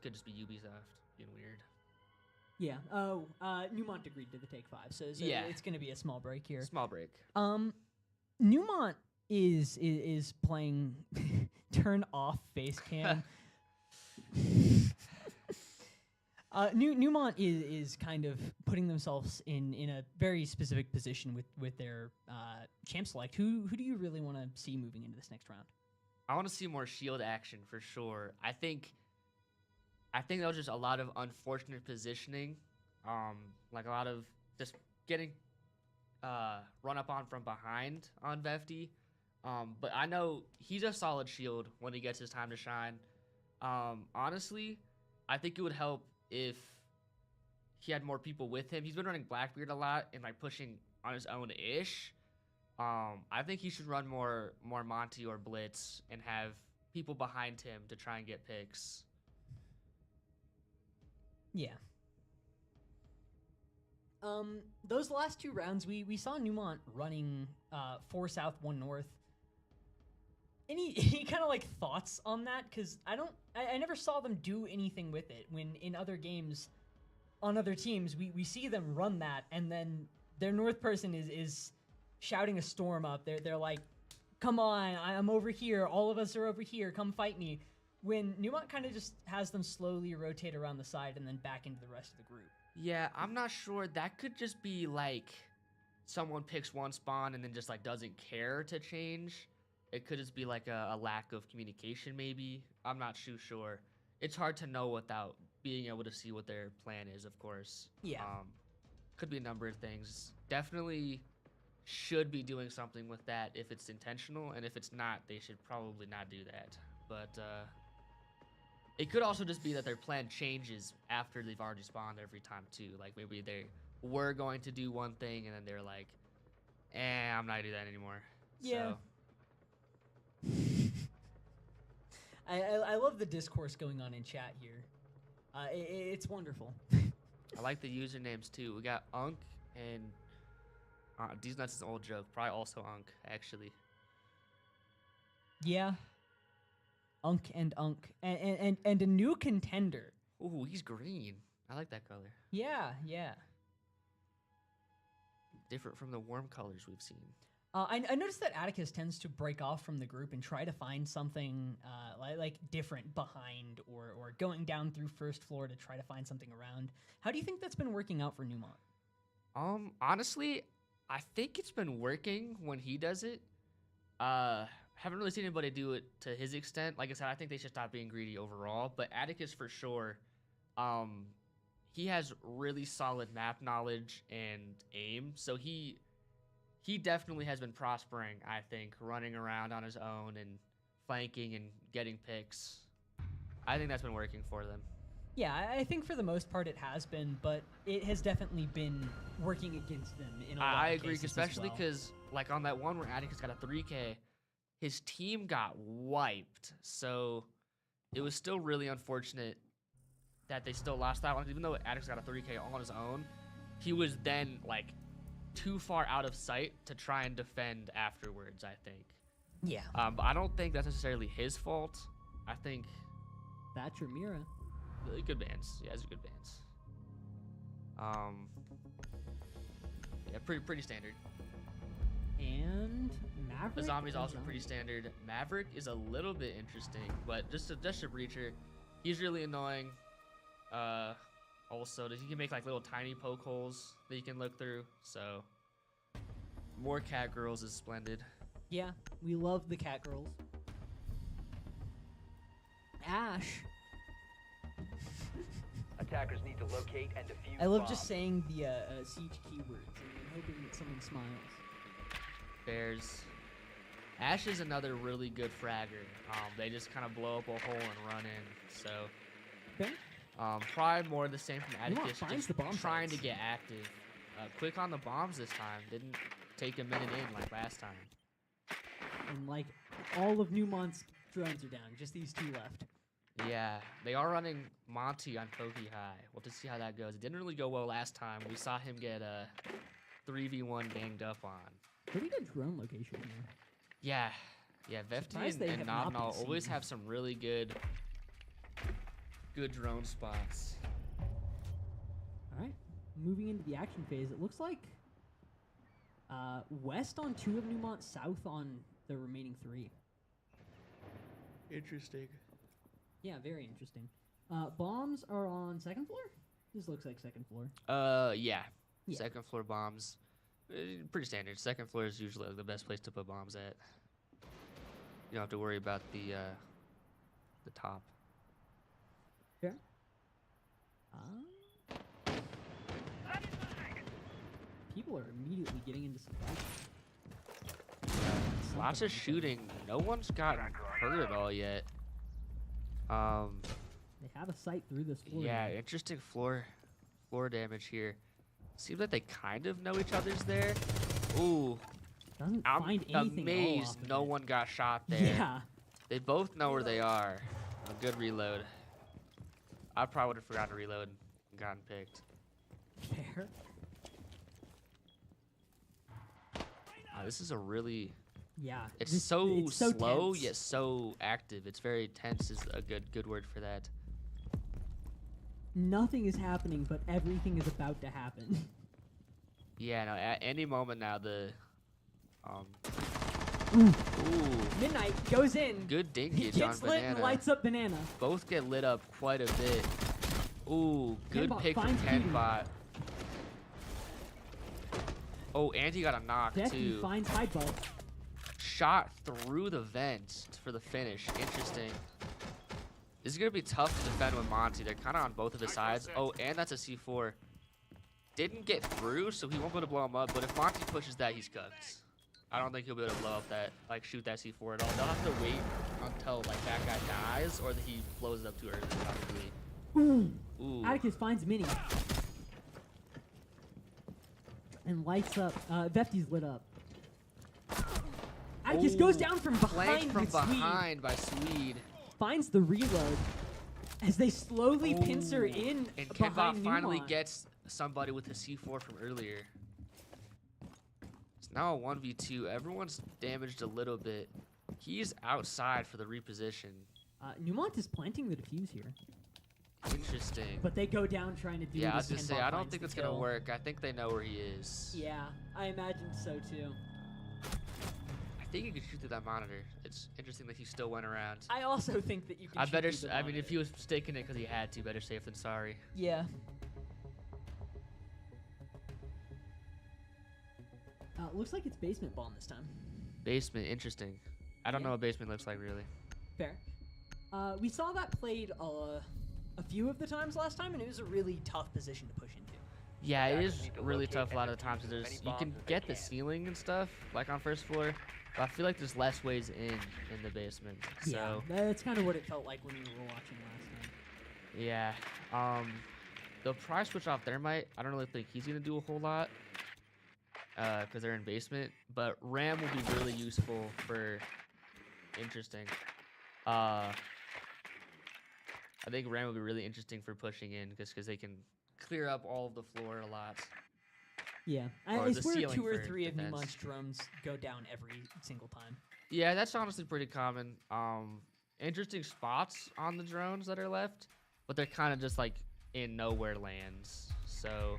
could just be Ubisoft being weird. Yeah. Neumont agreed to the take 5, so yeah, it's going to be a small break here. Small break. Neumont is playing turn off face cam. Neumont is kind of putting themselves in a very specific position with their champ select. Who do you really want to see moving into this next round? I want to see more shield action for sure. I think that was just a lot of unfortunate positioning, like a lot of just getting run up on from behind on Vefty. But I know he's a solid shield when he gets his time to shine. Honestly, I think it would help if he had more people with him. He's been running Blackbeard a lot and like pushing on his own-ish. I think he should run more Monty or Blitz and have people behind him to try and get picks. Yeah. Those last two rounds, we saw Neumont running 4 south, 1 north. Any kind of like thoughts on that? Because I never saw them do anything with it. When in other games, on other teams, we see them run that, and then their north person is shouting a storm up. They're like, "Come on, I'm over here. All of us are over here. Come fight me." When Neumont kind of just has them slowly rotate around the side and then back into the rest of the group. Yeah, I'm not sure. That could just be like someone picks one spawn and then just like doesn't care to change. It could just be like a lack of communication, maybe. I'm not too sure. It's hard to know without being able to see what their plan is, of course. Yeah. Could be a number of things. Definitely should be doing something with that if it's intentional, and if it's not, they should probably not do that. But It could also just be that their plan changes after they've already spawned every time too. Like maybe they were going to do one thing and then they're like, I'm not gonna do that anymore. Yeah. So. I love the discourse going on in chat here. It's wonderful. I like the usernames too. We got Unk and These Nuts is an old joke. Probably also Unk actually. Yeah. Unk and a new contender. Ooh, he's green. I like that color. Yeah, yeah. Different from the warm colors we've seen. I noticed that Atticus tends to break off from the group and try to find something like different behind or going down through first floor to try to find something around. How do you think that's been working out for Neumont? Honestly, I think it's been working when he does it. Haven't really seen anybody do it to his extent. Like I said, I think they should stop being greedy overall. But Atticus for sure, he has really solid map knowledge and aim. So he definitely has been prospering, I think, running around on his own and flanking and getting picks. I think that's been working for them. Yeah, I think for the most part it has been, but it has definitely been working against them in a lot I of agree, cases especially as well. because like on that one where Atticus got a 3K, his team got wiped. So it was still really unfortunate that they still lost that one. Even though Atticus got a 3K all on his own, he was then like too far out of sight to try and defend afterwards, I think. Yeah. But I don't think that's necessarily his fault. I think Thatcher Mira. really good bands. Yeah, it's good bands. Yeah, pretty standard. And Maverick. The zombie's and also Zombie. pretty standard. Maverick is a little bit interesting, but just a breacher. He's really annoying. Also, he can make like little tiny poke holes that you can look through. So, more cat girls is splendid. Yeah, we love the cat girls. Ash. Attackers need to locate and defuse. I love bombs. just saying the siege keywords and hoping that someone smiles. Bears. Ash is another really good fragger. They just kind of blow up a hole and run in. So, okay. Probably more the same from Neumont Atticus. finds Just the bomb trying sites. to get active. Quick on the bombs this time. Didn't take a minute in like last time. And like all of Neumont's drones are down, just these two left. Yeah, they are running Monty on Pokey High. We'll have to see how that goes. It didn't really go well last time. We saw him get a 3v1 ganged up on. Pretty good drone location here. Yeah, Vefty Surprised they and have not been Nobnal always seen. have some really good drone spots. All right, moving into the action phase. It looks like west on 2 of Neumont, south on the remaining 3. Interesting. Yeah, very interesting. Bombs are on second floor? This looks like second floor. Yeah. Yeah. Second floor bombs. Pretty standard. Second floor is usually the best place to put bombs at. You don't have to worry about the top. Fair. People are immediately getting into some fights. Lots of shooting. No one's gotten hurt at all yet. They have a sight through this floor. Yeah, interesting floor damage here. Seems like they kind of know each other's there. Ooh. Doesn't I'm find anything at all amazed off of no it. one got shot there. Yeah. They both know where they are. A good reload. I probably would have forgotten to reload and gotten picked. Fair. This is a really... Yeah. It's so it's so slow, tense. yet so active. It's very tense is a good word for that. Nothing is happening, but everything is about to happen. Yeah, no, at any moment now, the... Ooh. Ooh. Midnight goes in. Good He dinkage on gets lit and Banana. lights up Banana. Both get lit up quite a bit. Ooh, good Kenbot pick from finds Petey. Kenbot. Oh, and he got a knock, Becky too. finds Hidebot. Shot through the vent for the finish. Interesting. This is going to be tough to defend with Monty. They're kind of on both of his sides. Oh, and that's a C4. Didn't get through, so he won't be able to blow him up. But if Monty pushes that, he's cooked. I don't think he'll be able to blow up that, like, shoot that C4 at all. They'll have to wait until, like, that guy dies or that he blows it up too early, probably. Ooh. Atticus finds Mini. And lights up. Vefty's lit up. Atticus goes down from behind from with behind by Swede. Finds the reload as they slowly pincer in and behind Kenbot finally Neumont. gets somebody with the C4 from earlier. It's now a 1v2. Everyone's damaged a little bit. He's outside for the reposition. Neumont is planting the defuse here. Interesting. But they go down trying to do Yeah, I this. was just say, I don't think it's it's gonna work. I think they know where he is. Yeah, I imagine so too. I think you could shoot through that monitor. It's interesting that he still went around. I also think that you can. I better. Shoot through the I mean, if monitor. he was mistaking it because he had to, better safe than sorry. Yeah. Looks like it's basement bomb this time. Basement, interesting. I don't know what basement looks like really. Fair. We saw that played a few of the times last time, and it was a really tough position to push into. Yeah, it is really tough a lot of the times. There's you can get the ceiling and stuff like on first floor, but I feel like there's less ways in the basement. So Yeah, that's kind of what it felt like when we were watching last time. yeah, they'll probably switch off Thermite. I don't really think he's gonna do a whole lot because they're in basement. But Ram will be really useful for interesting. I think Ram will be really interesting for pushing in because they can clear up all of the floor a lot. Yeah, Or I the swear ceiling 2 or for 3 of defense. Neumont's drones go down every single time. Yeah, that's honestly pretty common. Interesting spots on the drones that are left, but they're kind of just like in nowhere lands. So,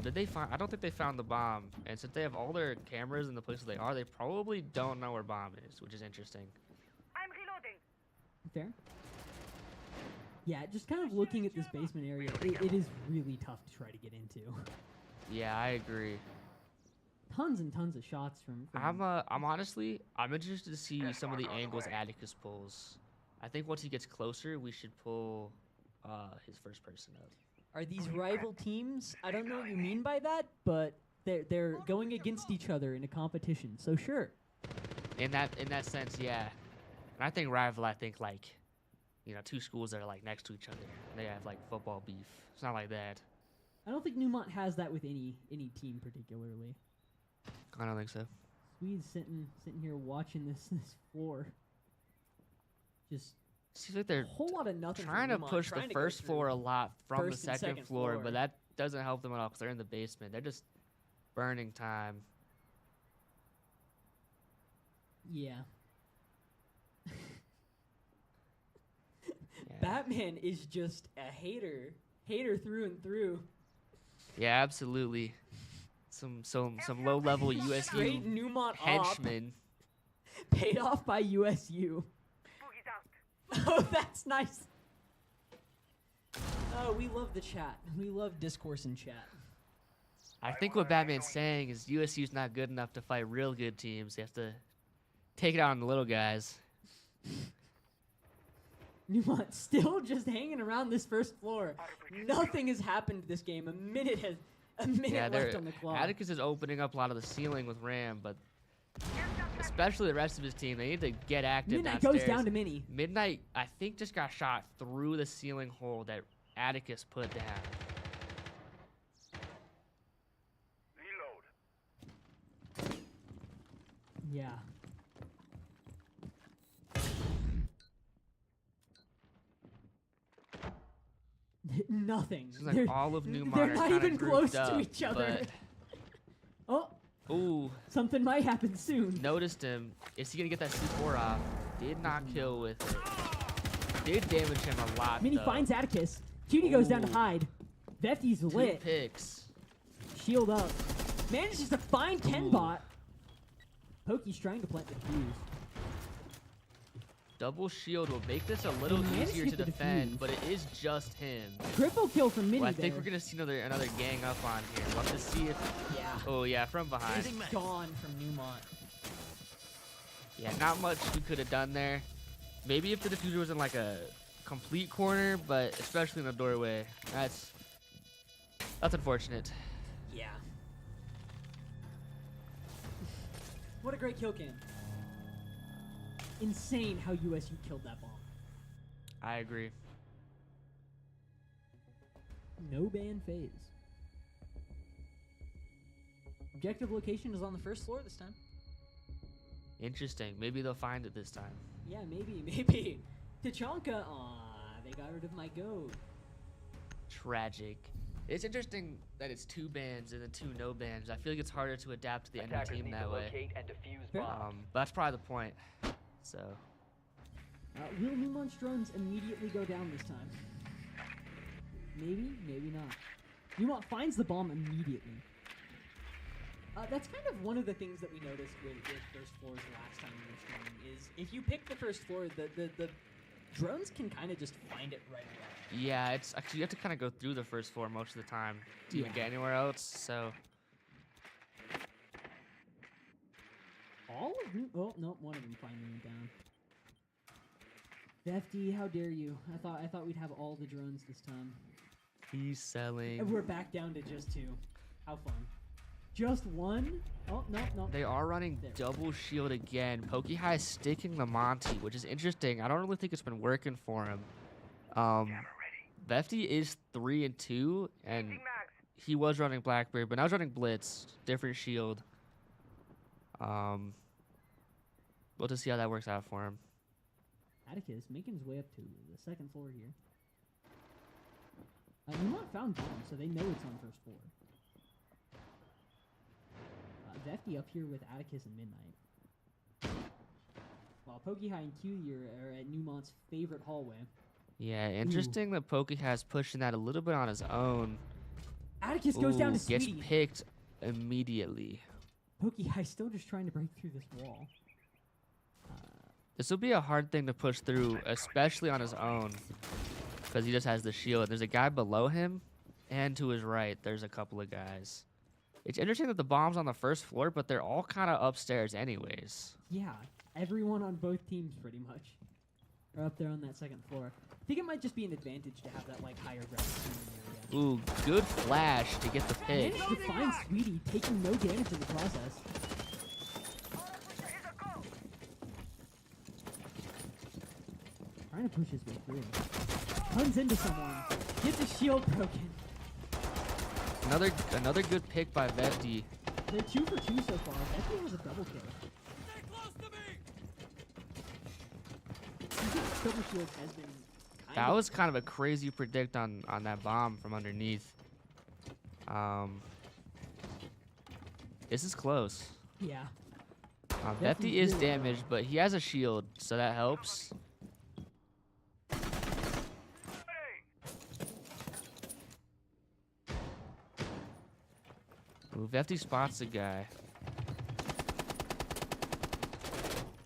did they find? I don't think they found the bomb. And since they have all their cameras in the places they are, they probably don't know where bomb is, which is interesting. I'm reloading. Fair. Yeah, just kind of looking at this basement area, it is really tough to try to get into. Yeah, I agree. Tons and tons of shots from I'm honestly, I'm interested to see some of the angles Atticus pulls. I think once he gets closer, we should pull his first person up. Are these rival teams? I don't know what you mean by that, but they're going against each other in a competition. So sure. In that sense, yeah. And I think rival, I think like, you know, 2 schools that are like next to each other. They have like football beef. It's not like that. I don't think Neumont has that with any team particularly. I don't think so. Swede's sitting here watching this floor. Just seems like they're a whole lot of nothing. trying to push the first floor a lot from the first and second floor, floor, but that doesn't help them at all because they're in the basement. They're just burning time. Yeah. Batman is just a hater through and through. Yeah, absolutely. Some low level USU Straight Neumont henchmen. Paid off by USU. Oh, that's nice. Oh, we love the chat. We love discourse in chat. I think what Batman's saying is USU's not good enough to fight real good teams. They have to take it out on the little guys. Neumont still just hanging around this first floor. Nothing has happened this game. A minute left on the clock. Atticus is opening up a lot of the ceiling with Ram, but especially the rest of his team, they need to get active Midnight downstairs. goes down to Mini. Midnight, I think, just got shot through the ceiling hole that Atticus put down. Yeah. Nothing. Seems like all of Neumont they're are not kinda even grouped close up, to each other. Oh. Ooh. Something might happen soon. Noticed him. Is he gonna get that C4 off? Did not kill with it. Did damage him a lot. Mini though. finds Atticus. Cutie goes down to hide. Vefty's 2 lit. picks. Shield up. Manages to find Kenbot. Pokey's trying to plant the defuse. Double shield will make this a little easier to defend, but it is just him. Triple kill from Mini Well, I think there. we're gonna see another gang up on here. We'll have to see if. Yeah. Oh yeah, from behind. It's gone from Neumont. Yeah, not much we could have done there. Maybe if the diffuser was in like a complete corner, but especially in the doorway, that's unfortunate. Yeah. What a great kill cam. Insane how USU killed that bomb. I agree. No ban phase. Objective location is on the first floor this time. Interesting. Maybe they'll find it this time. Yeah, maybe. Tachanka, aw, they got rid of my goat. Tragic. It's interesting that it's 2 bans and then 2 no bans. I feel like it's harder to adapt to the enemy Attackers team need that to way. locate and defuse Fair. bombs. But that's probably the point. So. Will Neumont's drones immediately go down this time? Maybe, maybe not. Neumont finds the bomb immediately. That's kind of one of the things that we noticed with first floors last time we were streaming is if you pick the first floor, the drones can kind of just find it right away. Yeah, it's actually you have to kind of go through the first floor most of the time to even get anywhere else. So. All of them? Oh no, one of them finally went down. Defty, how dare you? I thought we'd have all the drones this time. He's selling. And we're back down to just 2. How fun. Just 1? Oh, no. They are running double shield again. Pokey High sticking the Monty, which is interesting. I don't really think it's been working for him. Vefty is 3-2, and he was running Blackbeard, but now he's running Blitz. Different shield. We'll just see how that works out for him. Atticus making his way up to the 2nd floor here. Neumont found bomb, so they know it's on first floor. Vefty up here with Atticus and Midnight. While Pokey High and Q are at Neumont's favorite hallway. Yeah, interesting that Pokey High's pushing that a little bit on his own. Atticus goes down to Sweetie. Gets picked immediately. Pokey High still just trying to break through this wall. This will be a hard thing to push through, especially on his own, because he just has the shield. There's a guy below him, and to his right, there's a couple of guys. It's interesting that the bomb's on the first floor, but they're all kind of upstairs anyways. Yeah, everyone on both teams pretty much are up there on that 2nd floor. I think it might just be an advantage to have that like higher ground area. Ooh, good flash to get the pick. Managed to find Sweetie, taking no damage in the process. Trying to push his way through. Runs into someone. Gets his shield broken. Another good pick by Vefty. They're 2 for 2 so far. Vefty has a double kill. Stay close to me. Double shield has been that was kind of a crazy predict on that bomb from underneath. This is close. Yeah. Vefty is damaged, but he has a shield, so that helps. Ooh, Vefty spots a guy.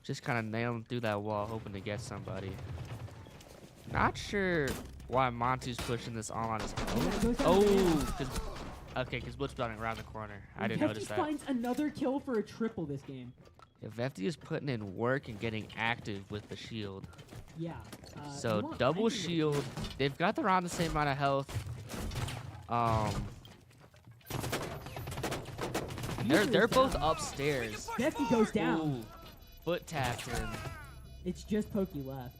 Just kind of nailing through that wall, hoping to get somebody. Not sure why Monty's pushing this all on his own. Oh, because Blitz's running around the corner. I didn't notice that. Vefty finds another kill for a triple this game. Yeah, Vefty is putting in work and getting active with the shield. Yeah. So double shield. They've got around the same amount of health. They're both upstairs. Vefty goes down. Ooh, foot tapped him. It's just Pokey left.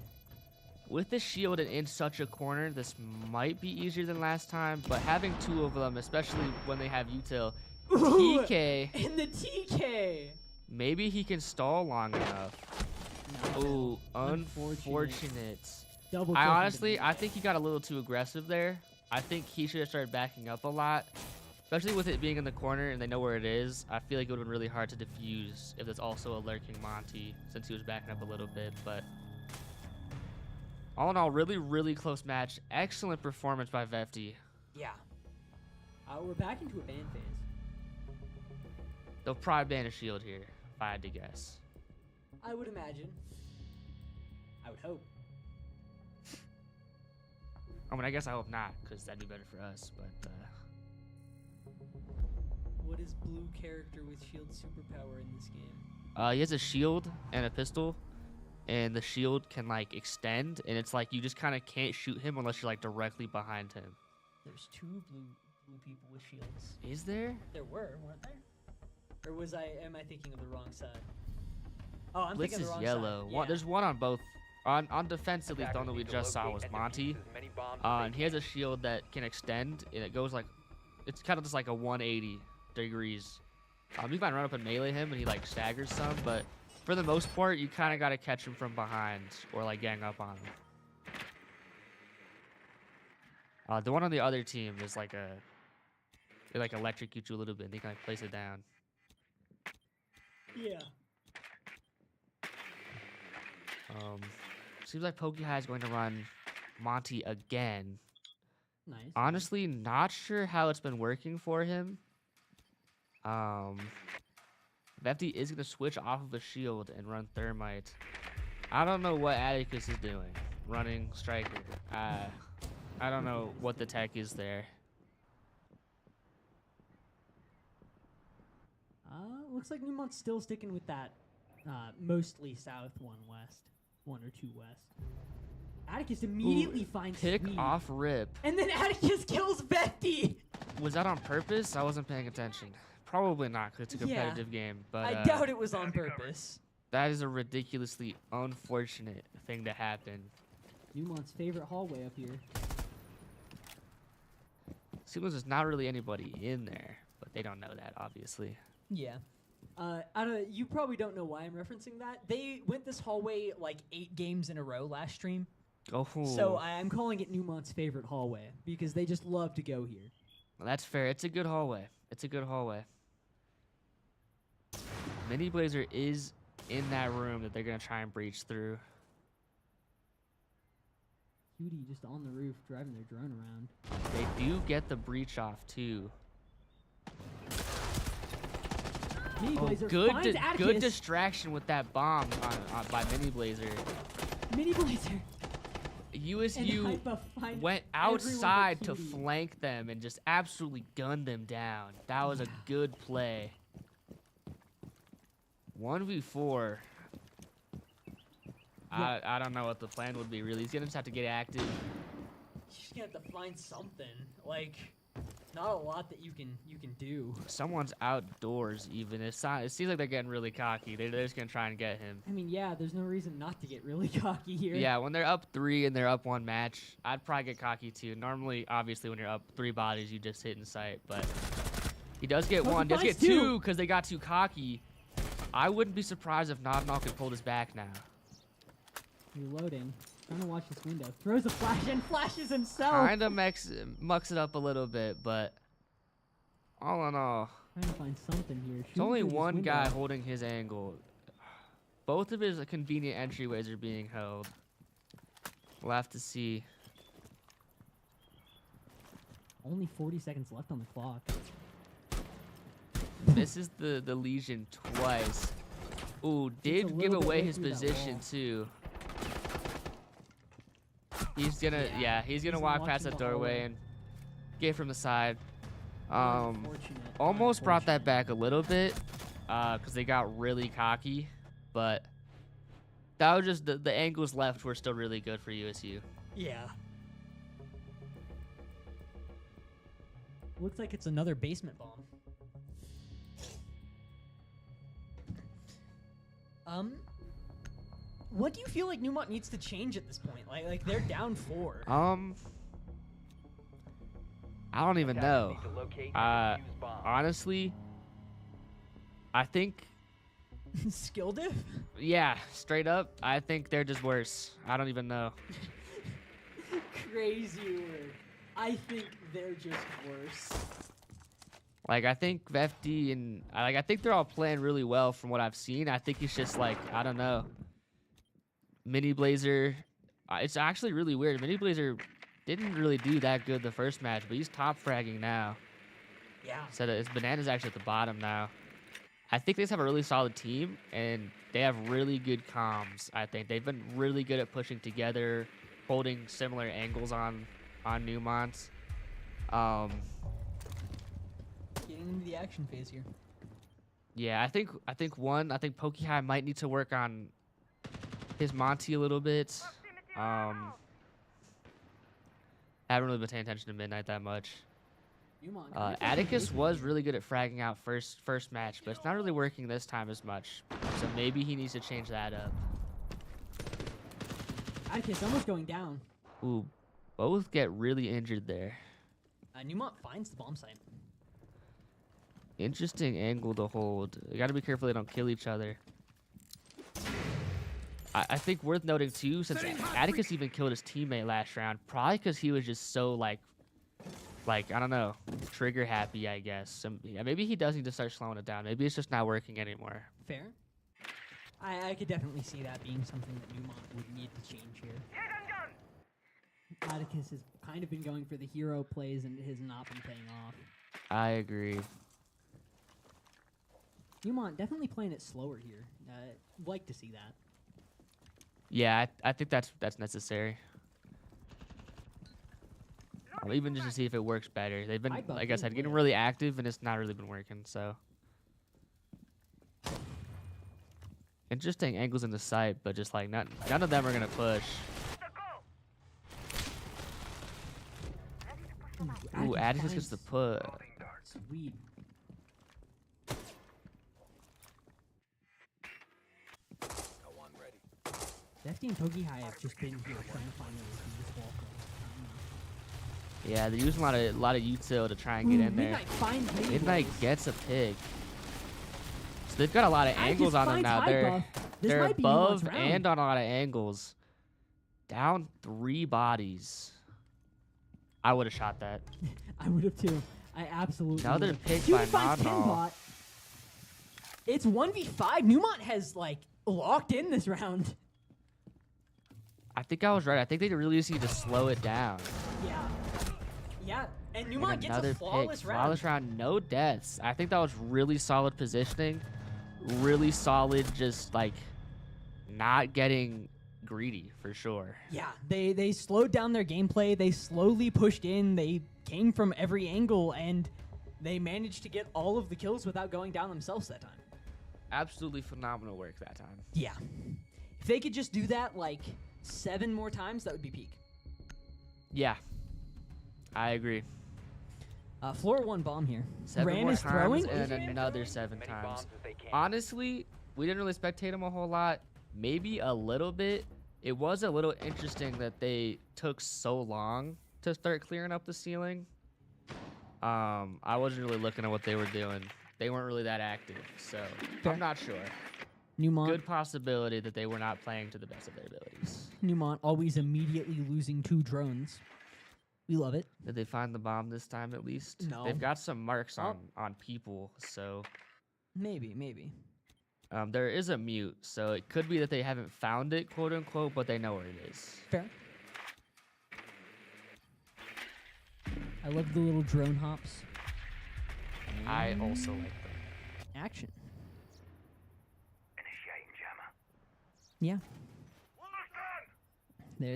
With the shield and in such a corner, this might be easier than last time, but having 2 of them, especially when they have util, TK. And the TK. Maybe he can stall long enough. No. Ooh, unfortunate. I think he got a little too aggressive there. I think he should have started backing up a lot. Especially with it being in the corner and they know where it is, I feel like it would have been really hard to defuse if there's also a lurking Monty since he was backing up a little bit. But all in all, really, really close match. Excellent performance by Vefty. Yeah. We're back into a ban phase. They'll probably ban a shield here, if I had to guess. I would imagine. I would hope. I mean, I guess I hope not, because that'd be better for us, but... What is blue character with shield superpower in this game? He has a shield and a pistol, and the shield can like extend, and it's like you just kind of can't shoot him unless you're like directly behind him. There's 2 blue people with shields. Is there? There weren't there? Or am I thinking of the wrong side? Oh, I'm Blitz thinking of is the wrong yellow. side. Yeah. There's one on both. On defense, at least, the one that we just saw was Monty. And he has a shield that can extend, and it goes like, it's kind of just like a 180 degrees. You might run up and melee him, and he like staggers some, but for the most part, you kind of got to catch him from behind or like gang up on him. The one on the other team is like they like electrocute you a little bit, and they can like place it down. Yeah. Seems like PokeHigh is going to run Monty again. Nice. Honestly, not sure how it's been working for him. Vefty is going to switch off of a shield and run Thermite. I don't know what Atticus is doing. Running Striker. I don't know what the tech is there. Looks like Neumont's still sticking with that mostly south, one west. 1 or 2 west. Atticus immediately finds pick Sweet. Off rip. And then Atticus kills Vefty! Was that on purpose? I wasn't paying attention. Probably not, because it's a competitive game. But I doubt it was on purpose. That is a ridiculously unfortunate thing to happen. Neumont's favorite hallway up here. Seems there's not really anybody in there, but they don't know that, obviously. Yeah. You probably don't know why I'm referencing that. They went this hallway like 8 games in a row last stream. Oh. So I'm calling it Neumont's favorite hallway because they just love to go here. Well, that's fair. It's a good hallway. It's a good hallway. Mini Blazer is in that room that they're going to try and breach through. Cutie just on the roof driving their drone around. They do get the breach off, too. Good distraction with that bomb by Mini Blazer. Mini Blazer. USU went outside to flank them and just absolutely gunned them down. That was a good play. 1v4. I don't know what the plan would be, really. He's going to just have to get active. He's going to have to find something. Like, not a lot that you can do. Someone's outdoors, even. It seems like they're getting really cocky. They're just going to try and get him. I mean, yeah, there's no reason not to get really cocky here. Yeah, when they're up 3 and they're up 1 match, I'd probably get cocky, too. Normally, obviously, when you're up 3 bodies, you just hit in sight. But he does get 1. Does get 2 because they got too cocky. I wouldn't be surprised if Nodnal could pull this back now. Reloading. Trying to watch this window. Throws a flash and flashes himself. Kind of mucks it up a little bit, but all in all, trying to find something here. There's only one guy holding his angle. Both of his convenient entryways are being held. We'll have to see. Only 40 seconds left on the clock. Misses the Legion twice. Ooh, did give away his position too. He's gonna walk past that doorway and get from the side. Almost brought that back a little bit, because they got really cocky, but that was just the angles left were still really good for USU. Yeah. Looks like it's another basement bomb. What do you feel like Neumont needs to change at this point? Like they're down 4. I don't even know. Honestly, I think skill diff? Yeah, straight up, I think they're just worse. I don't even know. Crazy word. I think they're just worse. Like, I think Vefty and I think they're all playing really well from what I've seen. I think it's just like, I don't know. Mini Blazer, it's actually really weird. Mini Blazer didn't really do that good the first match, but he's top fragging now. Yeah. So his Banana's actually at the bottom now. I think they just have a really solid team, and they have really good comms, I think. They've been really good at pushing together, holding similar angles on Neumont. Getting into the action phase here. Yeah, I think PokeHigh might need to work on his Monty a little bit. Haven't really been paying attention to Midnight that much. Atticus was really good at fragging out first match, but it's not really working this time as much. So maybe he needs to change that up. Atticus almost going down. Ooh, both get really injured there. Neumont finds the bomb site. Interesting angle to hold. You gotta be careful they don't kill each other. I think worth noting too, since Atticus even killed his teammate last round, probably because he was just so like I don't know, trigger happy, I guess. Yeah, maybe he does need to start slowing it down. Maybe it's just not working anymore. Fair. I could definitely see that being something that Neumont would need to change here. Atticus has kind of been going for the hero plays and it has not been paying off. I agree. Neumont definitely playing it slower here. Like to see that. Yeah, I think that's necessary. Even just to see if it works better. They've been, like I said, getting really active, and it's not really been working, so. Interesting angles in the sight, but just like none of them are going to push. Ooh, Atticus gets the put. Sweet. Defty and Togi High have just been here trying to find a way through this wall. Yeah, they're using a lot of util to try and get in there. Midnight gets a pick. So they've got a lot of angles on them now. They're above and on a lot of angles. Down 3 bodies. I would have shot that. I would have too. I absolutely. Now they're picked by Monhall. It's 1v5. Neumont has like locked in this round. I think I was right. I think they really just need to slow it down. Yeah. Yeah, and Neumont gets a flawless round. Flawless round, no deaths. I think that was really solid positioning. Really solid, just like not getting greedy for sure. Yeah, they slowed down their gameplay. They slowly pushed in. They came from every angle, and they managed to get all of the kills without going down themselves that time. Absolutely phenomenal work that time. Yeah. If they could just do that like 7 more times, that would be peak. Yeah. I agree. Floor 1 bomb here. 7 Ran more is times throwing and another 7 times. Honestly, we didn't really spectate him a whole lot. Maybe a little bit. It was a little interesting that they took so long to start clearing up the ceiling. I wasn't really looking at what they were doing. They weren't really that active, so I'm not sure. Neumont. Good possibility that they were not playing to the best of their abilities. Neumont always immediately losing 2 drones. We love it. Did they find the bomb this time at least? No. They've got some marks on people, so. Maybe. There is a mute, so it could be that they haven't found it, quote unquote, but they know where it is. Fair. I love the little drone hops. I also like them. Action. Initiating jammer. Yeah.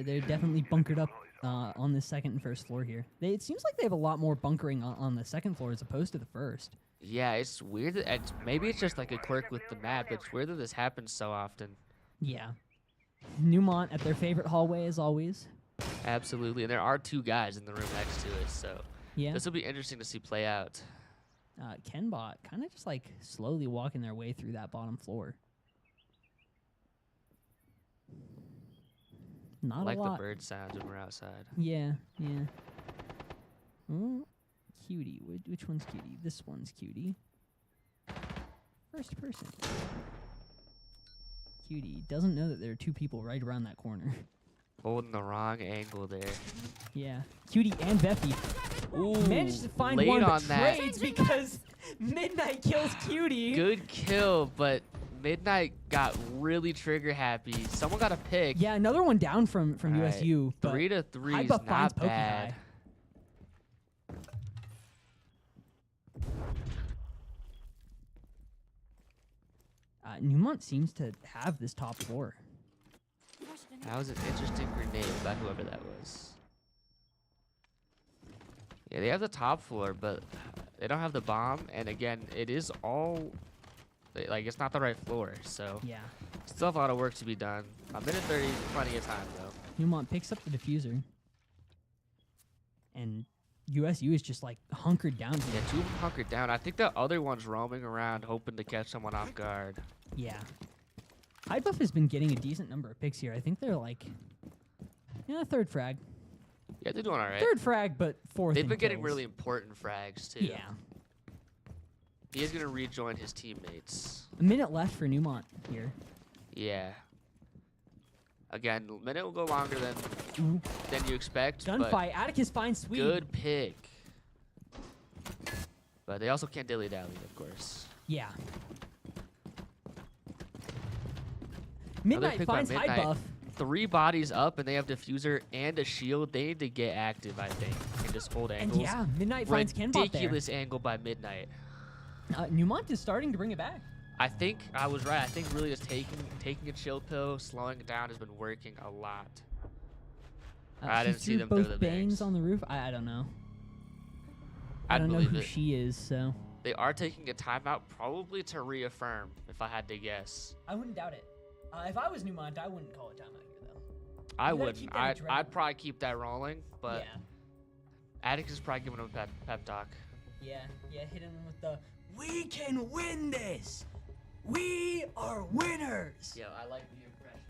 They're definitely bunkered up on the second and first floor here. It seems like they have a lot more bunkering on the second floor as opposed to the first. Yeah, it's weird that maybe it's just like a quirk with the map. It's weird that this happens so often. Yeah. Neumont at their favorite hallway as always. Absolutely, and there are 2 guys in the room next to it, so yeah, this will be interesting to see play out. Kenbot kind of just like slowly walking their way through that bottom floor. Not I like a lot. the bird sounds when we're outside. Yeah. Oh, cutie. Which one's cutie? This one's cutie. First person. Cutie doesn't know that there are 2 people right around that corner. Holding the wrong angle there. Yeah. Cutie and Veffy. Ooh, managed to find late one, on but that. trades because Midnight kills Cutie. Good kill, but Midnight got really trigger happy. Someone got a pick. Yeah, another one down from USU. 3 to 3 is Buff finds not Pokey bad. Neumont seems to have this top floor. That was an interesting grenade by whoever that was. Yeah, they have the top floor, but they don't have the bomb. And again, it is all, like, it's not the right floor. So yeah, still have a lot of work to be done. A minute 30, plenty of time though. Neumont picks up the diffuser and USU is just like hunkered down here. Yeah, 2 of them hunkered down. I think the other one's roaming around hoping to catch someone off guard. Yeah. Hide Buff has been getting a decent number of picks here. I think they're like, yeah, 3rd frag. Yeah, they're doing all right. 3rd frag, but 4th. They've been getting kills. really important frags, too. Yeah. He is going to rejoin his teammates. A minute left for Neumont here. Yeah. Again, a minute will go longer than you expect. Gunfight. Atticus finds Sweet. Good pick. But they also can't dilly-dally, of course. Yeah. Midnight finds Hide Buff. 3 bodies up, and they have Diffuser and a shield. They need to get active, I think, and just hold angles. And yeah, Midnight finds Kenbot there. Ridiculous angle by Midnight. Neumont is starting to bring it back. I think I was right. I think really just taking a chill pill, slowing it down has been working a lot. I didn't see them throw the bangs on the roof. I don't know. I don't know who she is, so. They are taking a timeout, probably to reaffirm, if I had to guess. I wouldn't doubt it. If I was Neumont, I wouldn't call a timeout here, though. I wouldn't. I'd probably keep that rolling, but Atticus is probably giving him a pep talk. Yeah, hitting him with the, we can win this! We are winners! Yeah, I like the impression.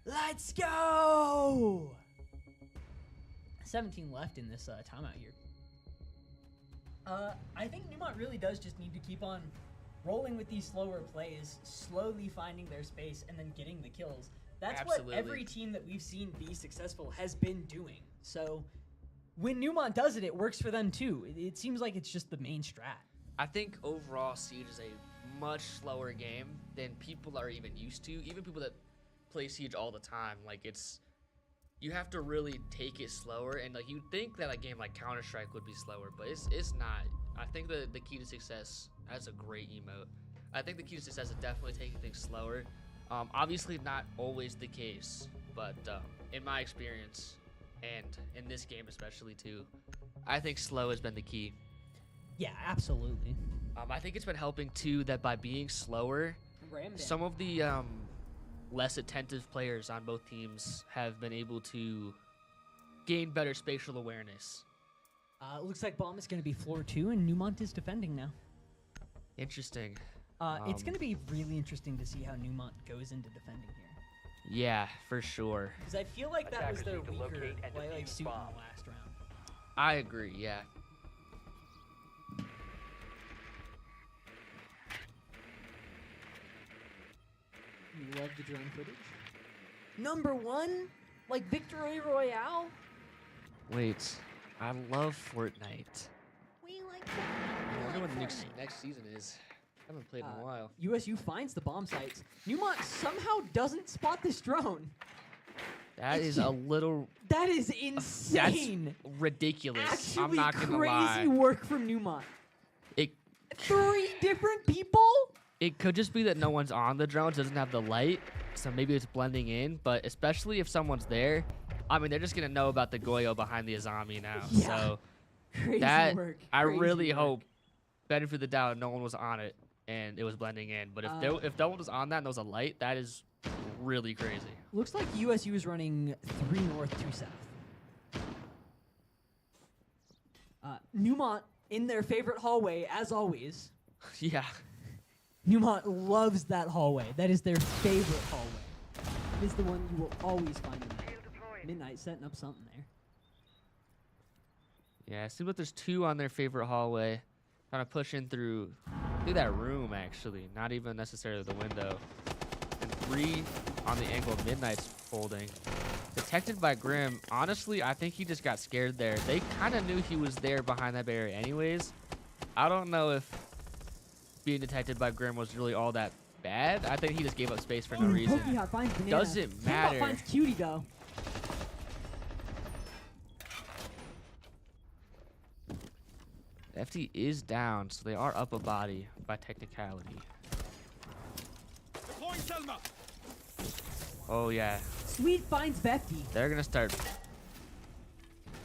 Let's go! 17 left in this timeout here. I think Neumont really does just need to keep on rolling with these slower plays, slowly finding their space, and then getting the kills. That's what every team that we've seen be successful has been doing. So when Neumont does it, it works for them too. It seems like it's just the main strat. I think overall Siege is a much slower game than people are even used to. Even people that play Siege all the time, like you have to really take it slower. And like you'd think that a game like Counter-Strike would be slower, but it's not. I think the key to success, that's a great emote. I think the key to success is definitely taking things slower. Obviously not always the case, but in my experience, and in this game especially too, I think slow has been the key. Yeah, absolutely. I think it's been helping too that by being slower, some of the less attentive players on both teams have been able to gain better spatial awareness. Looks like bomb is going to be floor 2, and Neumont is defending now. Interesting. It's going to be really interesting to see how Neumont goes into defending here. Yeah, for sure. Because I feel like that was their weaker like suit in the last round. I agree, yeah. You love the drone footage? Number 1? Like Victory Royale? Wait, I love Fortnite. We like that. I wonder what the next season is. I haven't played in a while. USU finds the bomb sites. Neumont somehow doesn't spot this drone. That is a little... That is insane. That's ridiculous. Actually, I'm not gonna lie. crazy work from Neumont. 3 different people? It could just be that no one's on the drones, doesn't have the light, so maybe it's blending in, but especially if someone's there, I mean, they're just going to know about the Goyo behind the Azami now. Yeah. So crazy work. I really work. hope, better for the doubt, no one was on it and it was blending in. But if no one was on that and there was a light, that is really crazy. Looks like USU is running 3 north, 2 south. Neumont in their favorite hallway, as always. Yeah. Neumont loves that hallway. That is their favorite hallway. It is the one you will always find in there. Midnight setting up something there. Yeah, it seems like there's 2 on their favorite hallway. Trying to push in through that room, actually. Not even necessarily the window. And 3 on the angle of Midnight's folding. Detected by Grim. Honestly, I think he just got scared there. They kind of knew he was there behind that barrier anyways. I don't know if being detected by Grim was really all that bad. I think he just gave up space for no reason. Doesn't matter. Finds Cutie though. FT is down, so they are up a body by technicality. Oh yeah. Sweet finds Vefty. They're gonna start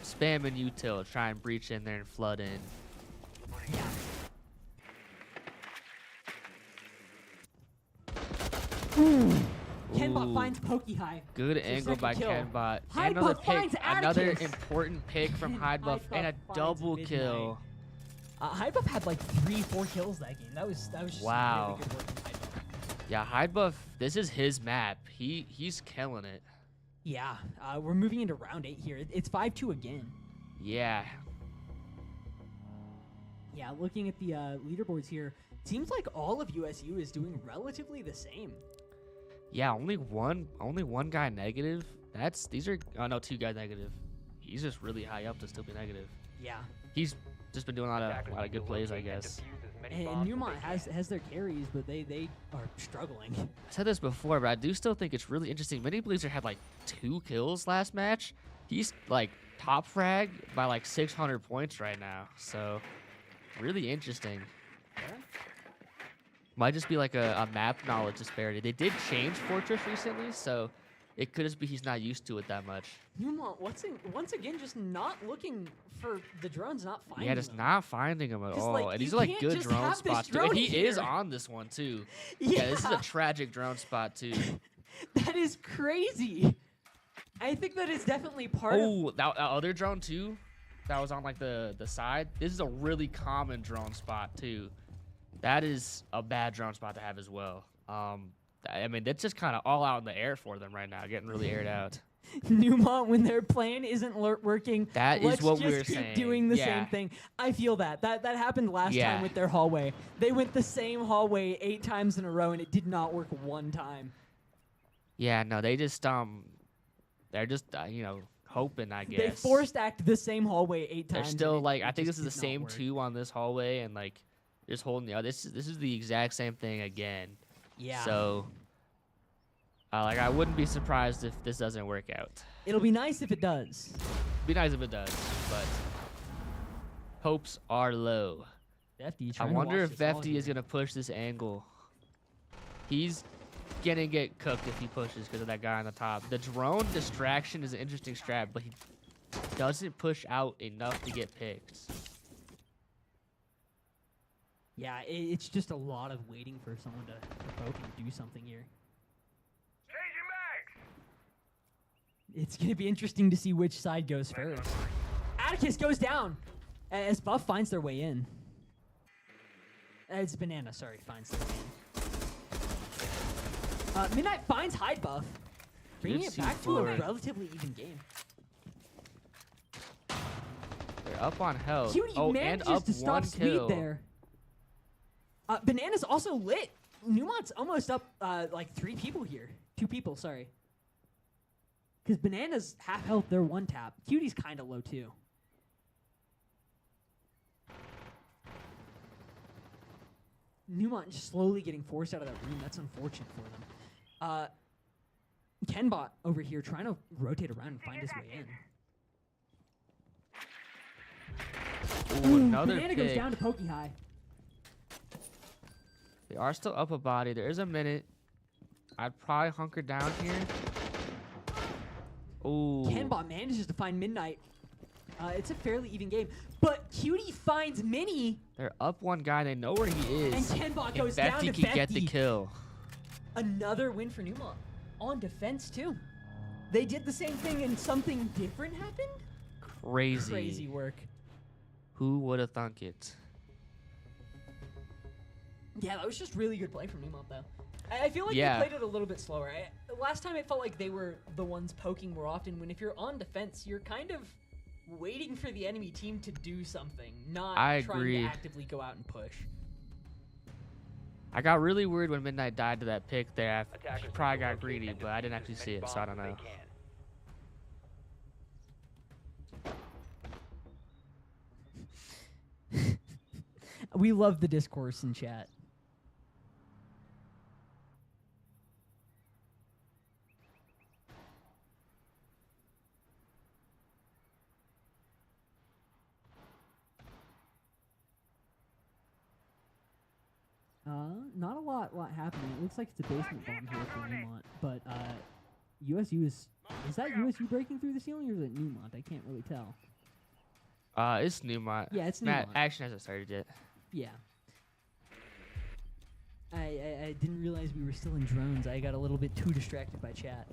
spamming util, try and breach in there and flood in. Yeah. Kenbot finds Pokey High. Good for angle by second kill. Kenbot. Hyde Another Buff pick, finds another Atticus. important pick from Hyde Buff, and a finds double Midnight. kill. Hyde Buff had like 3-4 kills that game. That was just Wow. really good work from Hyde Buff. Yeah, Hyde Buff, this is his map. He's killing it. Yeah, we're moving into round 8 here. It's 5-2 again. Yeah. Yeah, looking at the leaderboards here, seems like all of USU is doing relatively the same. Yeah, only one guy negative. These are no, 2 guys negative. He's just really high up to still be negative. Yeah. He's just been doing a lot of good plays, I guess. And Neumont has their carries, but they are struggling. I said this before, but I do still think it's really interesting. Mini Blazer had like 2 kills last match. He's like top frag by like 600 points right now. So really interesting. Might just be like a map knowledge disparity. They did change Fortress recently, so it could just be he's not used to it that much. Neumont, once again, just not looking for the drones, not finding Yeah, just them. not finding him at all. Like, and these you are like can't good just drone have this spots too. drone And he is here. on this one too. Yeah. This is a tragic drone spot too. That is crazy. I think that is definitely part of... Oh, that other drone too, that was on like the side. This is a really common drone spot too. That is a bad drone spot to have as well. I mean, that's just kind of all out in the air for them right now, getting really aired out. Neumont, when their plan isn't working, That is let's what just we were keep saying. doing the Yeah. same thing. I feel that. That happened last Yeah. time with their hallway. They went the same hallway 8 times in a row, and it did not work one time. Yeah, no, they just they're just hoping, I guess. They forced act the same hallway 8 They're times. still and like, it I think this just is the did not same work. 2 on this hallway, and like just holding this is the exact same thing again. Yeah. So like I wouldn't be surprised if this doesn't work out. It'll be nice if it does. Be nice if it does, but hopes are low. Defty I trying to wonder watch if this all Vefty is here. gonna push this angle. He's gonna get cooked if he pushes because of that guy on the top. The drone distraction is an interesting strat, but he doesn't push out enough to get picked. Yeah, it's just a lot of waiting for someone to poke and do something here. It's going to be interesting to see which side goes first. Atticus goes down as Buff finds their way in. It's Banana, sorry, finds their way in. Midnight finds Hyde Buff, bringing it back to a relatively even game. They're up on health. Cutie and manages up to stop 1 Sweet kill. there. Banana's also lit. Neumont's almost up like 3 people here. 2 people, sorry. Because Banana's half health, they're 1 tap. Cutie's kind of low too. Neumont just slowly getting forced out of that room. That's unfortunate for them. Kenbot over here trying to rotate around and find his way in. Ooh, another Banana pick. goes down to Pokey High. They are still up a body. There is a minute. I'd probably hunker down here. Ooh. Kenbot manages to find Midnight. It's a fairly even game. But Cutie finds Minnie. They're up 1 guy. They know where he is. And Kenbot goes Vefty down to can get the Vefty. kill. Another win for Neumont. On defense, too. They did the same thing and something different happened? Crazy. Crazy work. Who would have thunk it? Yeah, that was just really good play from Neumont, though. I feel like Yeah. they played it a little bit slower. Last time it felt like they were the ones poking more often, when if you're on defense, you're kind of waiting for the enemy team to do something, not I trying agree. to actively go out and push. I got really worried when Midnight died to that pick there. He probably got greedy, but I didn't actually see it, so I don't know. We love the discourse in chat. Not a lot happening. It looks like it's a basement bomb here for Neumont, but USU is that USU breaking through the ceiling or is it Neumont? I can't really tell. It's Neumont. Yeah, it's Matt, Neumont. action hasn't started yet. Yeah. I I didn't realize we were still in drones. I got a little bit too distracted by chat.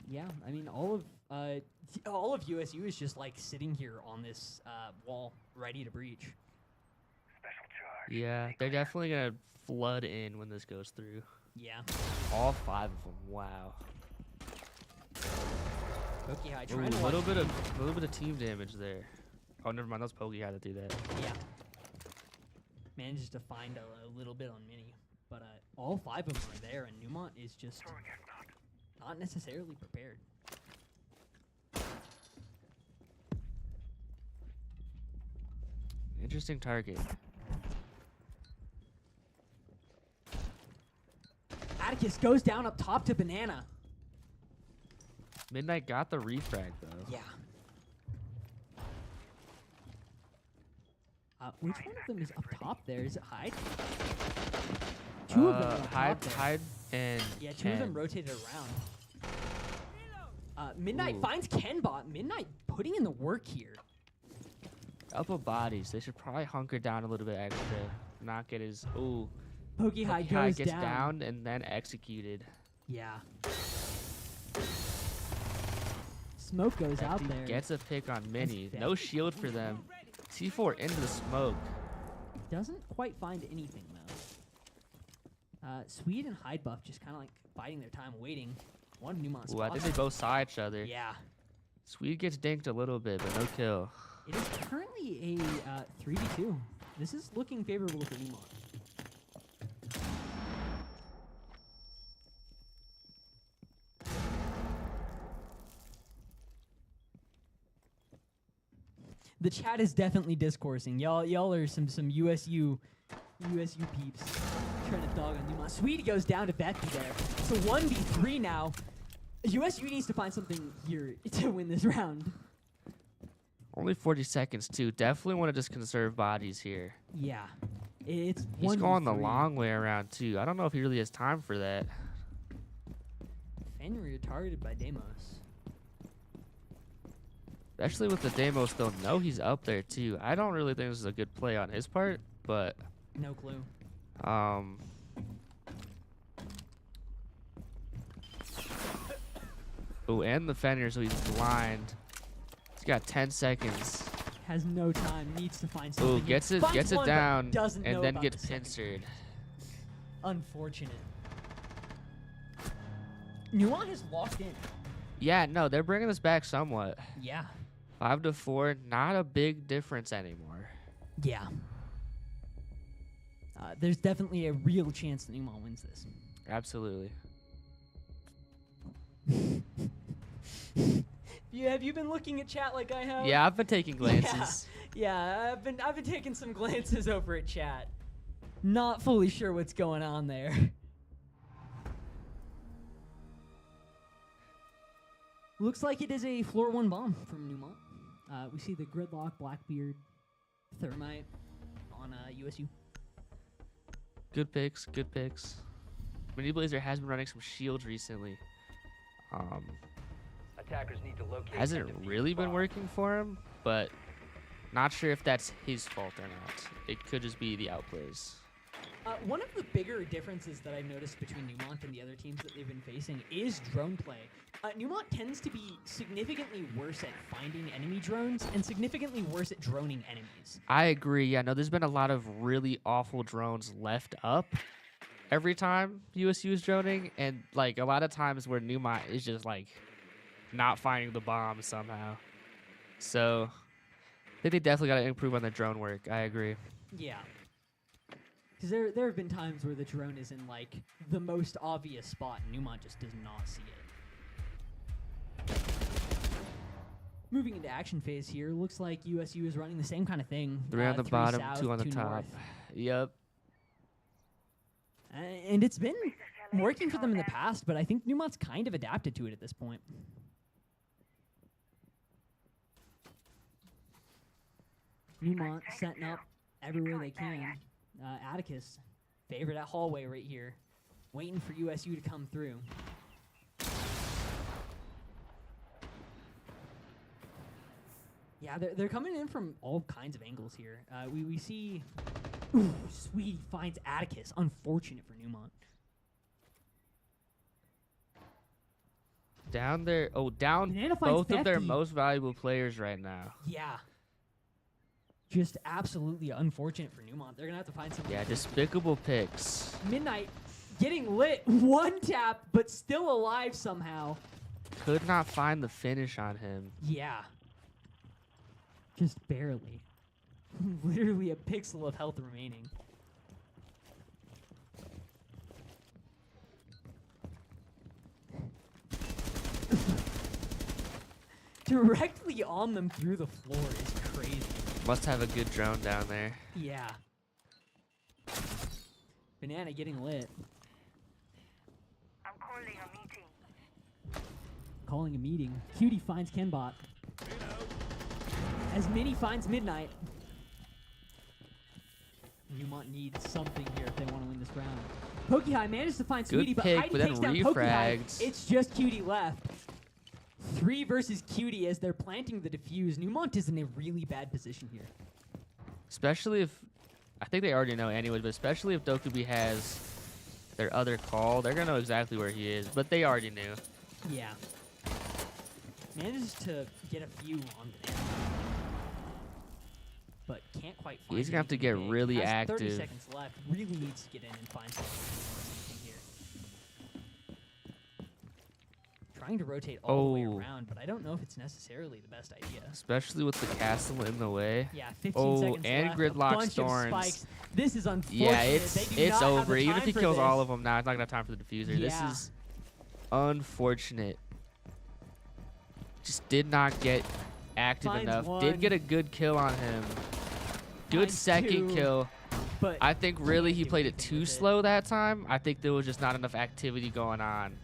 Yeah, I mean, all of USU is just like sitting here on this wall, ready to breach. Yeah, they're definitely gonna flood in when this goes through. Yeah. All 5 of them. Wow. Pokey High Ooh, trying to a little bit of team damage there. Oh, never mind. That was Pokey High to do that. Yeah. Manages to find a little bit on Mini, but all 5 of them are there, and Neumont is just not necessarily prepared. Interesting target. Atticus goes down up top to Banana. Midnight got the refrag though. Yeah. Which one of them is up top there? Is it Hyde? Two of them are up top there. Hyde and yeah, two Ken. of them rotated around. Midnight finds Kenbot. Midnight putting in the work here. Upper bodies. They should probably hunker down a little bit extra. Not get his. Ooh. Pokey High goes gets down. downed and then executed. Yeah. Smoke goes out there. Gets a pick on Mini. No shield for them. C4 into the smoke. Doesn't quite find anything though. Swede and Hyde Buff just kind of like biding their time, waiting. One Neumont. Ooh, I think they both saw each other. Yeah. Swede gets dinked a little bit, but no kill. It is currently a 3v2. This is looking favorable for Neumont. The chat is definitely discoursing. Y'all are some USU peeps trying to dog on Neumont. Swede goes down to Bethany there. So 1v3 now. USU needs to find something here to win this round. Only 40 seconds too. Definitely want to just conserve bodies here. Yeah. It's He's 1v3. going the long way around too. I don't know if he really has time for that. Fenrir targeted by Deimos. Especially with the Deimos, they'll know he's up there too. I don't really think this is a good play on his part, but no clue. Oh, and the Fenrir, so he's blind. He's got 10 seconds. Has no time. Needs to find something. Oh, gets it down, and then gets pincered. Unfortunate. Neumont is locked in. Yeah, no, they're bringing this back somewhat. Yeah. 5-4, not a big difference anymore. Yeah. There's definitely a real chance that Neumont wins this. Absolutely. Have you been looking at chat like I have? Yeah, I've been taking glances. Yeah, I've been taking some glances over at chat. Not fully sure what's going on there. Looks like it is a floor 1 bomb from Neumont. We see the Gridlock, Blackbeard, Thermite on USU. Good picks, good picks. Mini Blazer has been running some shields recently. Attackers need to locate. Hasn't really been working for him, but not sure if that's his fault or not. It could just be the outplays. One of the bigger differences that I've noticed between Neumont and the other teams that they've been facing is drone play. Neumont tends to be significantly worse at finding enemy drones and significantly worse at droning enemies. I agree. Yeah, no, there's been a lot of really awful drones left up every time USU is droning, and like a lot of times where Neumont is just like not finding the bomb somehow. So I think they definitely got to improve on the drone work. I agree. Yeah. Because there have been times where the drone is in like the most obvious spot and Neumont just does not see it. Moving into action phase here, looks like USU is running the same kind of thing. 3 on the bottom, south, 2 on the 2 top. north. Yep. And it's been working for them in the past, but I think Neumont's kind of adapted to it at this point. Neumont setting up everywhere they can. Atticus Favorite that hallway right here. Waiting for USU to come through. Yeah, they're coming in from all kinds of angles here. We see... Ooh, Sweetie finds Atticus. Unfortunate for Neumont. Down there. Oh, down Banana finds both of their Bethke. most valuable players right now. Yeah. Just absolutely unfortunate for Neumont. They're going to have to find something. Yeah, despicable picks. Midnight getting lit. One tap, but still alive somehow. Could not find the finish on him. Yeah. Just barely. Literally a pixel of health remaining. Directly on them through the floor is crazy. Must have a good drone down there. Yeah. Banana getting lit. I'm calling a meeting. Calling a meeting. Cutie finds Kenbot. As Mini finds Midnight. Neumont needs something here if they want to win this round. Pokehigh manages to find Good Sweetie, but pick, Heidi but then takes down Pokehigh. refrags. It's just Cutie left. 3 versus Cutie as they're planting the defuse. Neumont is in a really bad position here. Especially if... I think they already know anyways, but especially if Dokubi has their other call, they're going to know exactly where he is. But they already knew. Yeah. Manages to get a few on Banana. But can't quite find He's going to have to anything get big. really Has active. 30 seconds left. Really needs to get in and find something here. Trying to rotate all the way around, but I don't know if it's necessarily the best idea. Especially with the castle in the way. Yeah, 15 seconds and left. gridlock a bunch storms. Of spikes. This is unfortunate. Yeah, They do it's not have over. the Even time if he for kills this. all of them now, it's not going to have time for the diffuser. Yeah. This is unfortunate. Just did not get active Finds enough. one. Did get a good kill on him. Good Finds second 2, kill. But I think really can't he do played it anything too with it. slow that time. I think there was just not enough activity going on.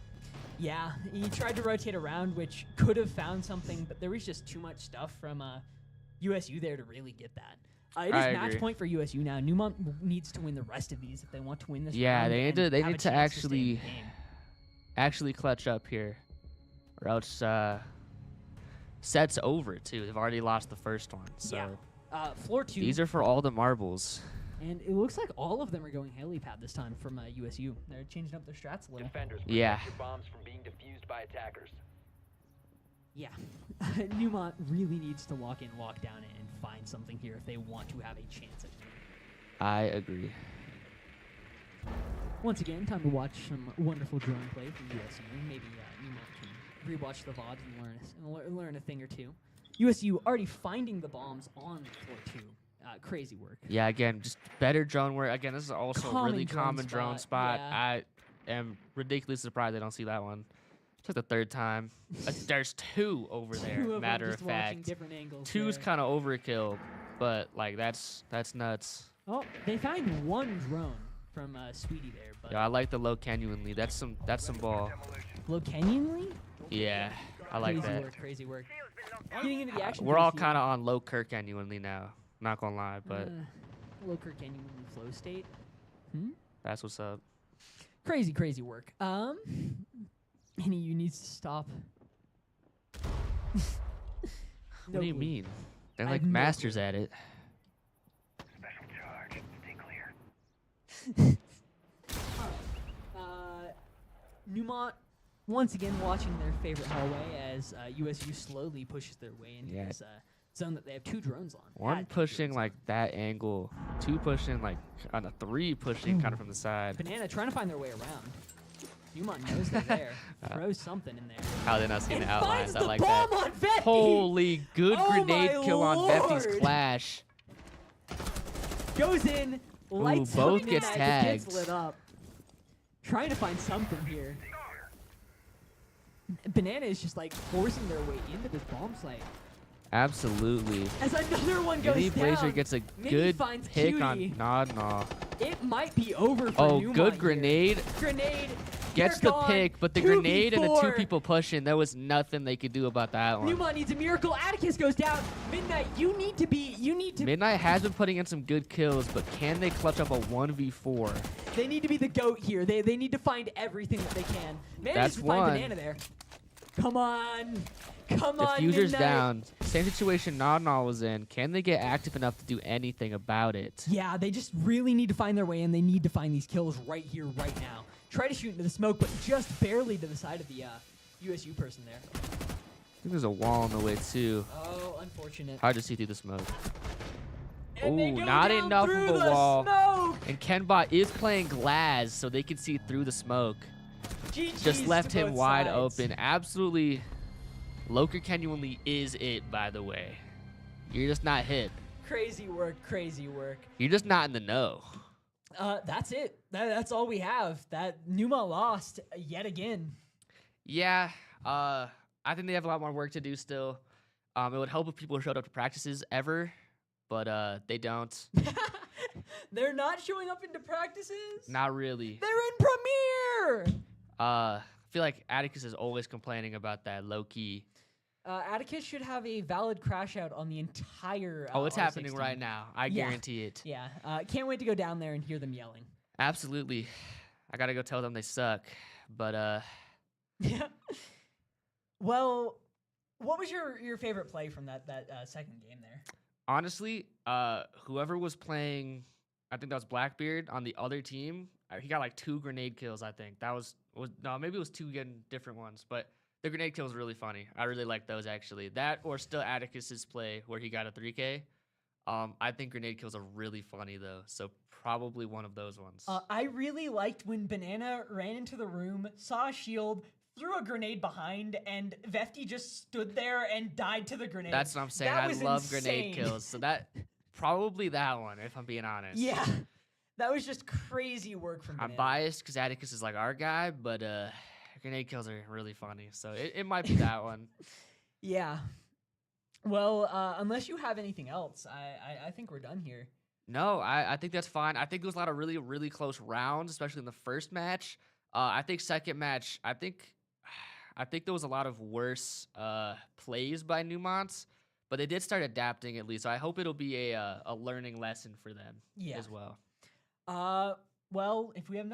Yeah, he tried to rotate around, which could have found something, but there was just too much stuff from USU there to really get that. It is I match agree. point for USU now. Neumont needs to win the rest of these if they want to win this Yeah, round. they need to. and They have a need to chance stay in the actually, game. actually clutch up here, or else sets over too. They've already lost the first one, so Yeah. Floor 2. these are for all the marbles. And it looks like all of them are going helipad this time from USU. They're changing up their strats a little. Defenders, Yeah. protect your bombs from being defused by attackers. Yeah. Neumont really needs to lock in, lock down, and find something here if they want to have a chance at winning. I agree. Once again, time to watch some wonderful drone play from USU. Maybe Neumont can rewatch the VODs and learn a thing or two. USU already finding the bombs on floor 2. Crazy work. Yeah, again, just better drone work. Again, this is also a really common drone drone spot. spot, I am ridiculously surprised I don't see that one. It's like the third time. There's 2 over there, Two of them matter of just watching fact. different angles 2's there. kind of overkill, but like that's nuts. Oh, they found one drone from Sweetie there, but Yeah, I like the low canyon lead. That's some ball. Low Canyon Lee? Yeah, I like crazy that. work, crazy work. Getting into the action. We're all pretty kind of on low Kirk genuinely now. Not gonna lie, but low Kirk Canyon Lee flow state. that's what's up. Crazy, crazy work. Any you needs to stop. What do you mean? They're I like have no masters at it. Special charge. Stay clear. Neumont once again watching their favorite hallway as USU slowly pushes their way into Yeah. this zone that they have 2 drones on. One Had 2 pushing drones like that angle, 2 pushing like on a 3 pushing kind of from the side. Banana trying to find their way around. Neumont knows they're there. Throws something in there. How they not seeing the And outlines? finds I the like bomb that. on Vethke! Holy good Oh grenade my kill on Vethke's lord! clash. Goes in, lights both up gets Midnight, tagged. Gets lit up. Trying to find something here. Banana is just like forcing their way into this bomb site. Absolutely. As another one goes Mini down. Blazer gets a Mini good finds pick on Cutie. Nah. It might be over for Oh, Neumont good here. grenade. Grenade. Gets They're the gone. pick, but the 2v4. grenade and the 2 people pushing, there was nothing they could do about that one. Neumont needs a miracle. Atticus goes down. Midnight, you need to. Midnight has been putting in some good kills, but can they clutch up a 1v4? They need to be the GOAT here. They need to find everything that they can. That's Manages to find one. Banana there. Come on. Come on, Diffuser's Midnight. down. Same situation Nodnall was in. Can they get active enough to do anything about it? Yeah, they just really need to find their way, and they need to find these kills right here, right now. Try to shoot into the smoke, but just barely to the side of the USU person there. I think there's a wall in the way, too. Oh, unfortunate. Hard to see through the smoke. And they Oh, go not down enough through of a the wall. smoke. And Kenbot is playing Glaz, so they can see through the smoke. GG's Just left to him both wide sides. open. Absolutely. Loker genuinely is it, by the way. You're just not hit. Crazy work, crazy work. You're just not in the know. That's it. That's all we have. That Neumont lost yet again. Yeah, I think they have a lot more work to do still. It would help if people showed up to practices ever, but they don't. They're not showing up into practices? Not really. They're in Premiere! I feel like Atticus is always complaining about that low-key. Atticus should have a valid crash out on the entire Oh, it's R16. happening right now. I guarantee it. Yeah, can't wait to go down there and hear them yelling. Absolutely. I gotta go tell them they suck, but Yeah. Well, what was your favorite play from that second game there? honestly, whoever was playing, I think that was Blackbeard on the other team, he got like 2 grenade kills, I think. That was no, maybe it was 2 again, different ones, but the grenade kill was really funny. I really like those, actually. That or still Atticus's play where he got a 3K. I think grenade kills are really funny, though, so probably one of those ones. I really liked when Banana ran into the room, saw a shield, threw a grenade behind, and Vefty just stood there and died to the grenade. That's what I'm saying. That I was love insane. grenade kills, so that probably that one, if I'm being honest. Yeah, that was just crazy work from Banana. I'm biased because Atticus is like our guy, but grenade kills are really funny, so it might be that one. Yeah. Well, unless you have anything else, I think we're done here. No, I think that's fine. I think there was a lot of really, really close rounds, especially in the first match. I think second match, I think there was a lot of worse plays by Neumont, but they did start adapting at least. So I hope it'll be a learning lesson for them as well. Well, if we have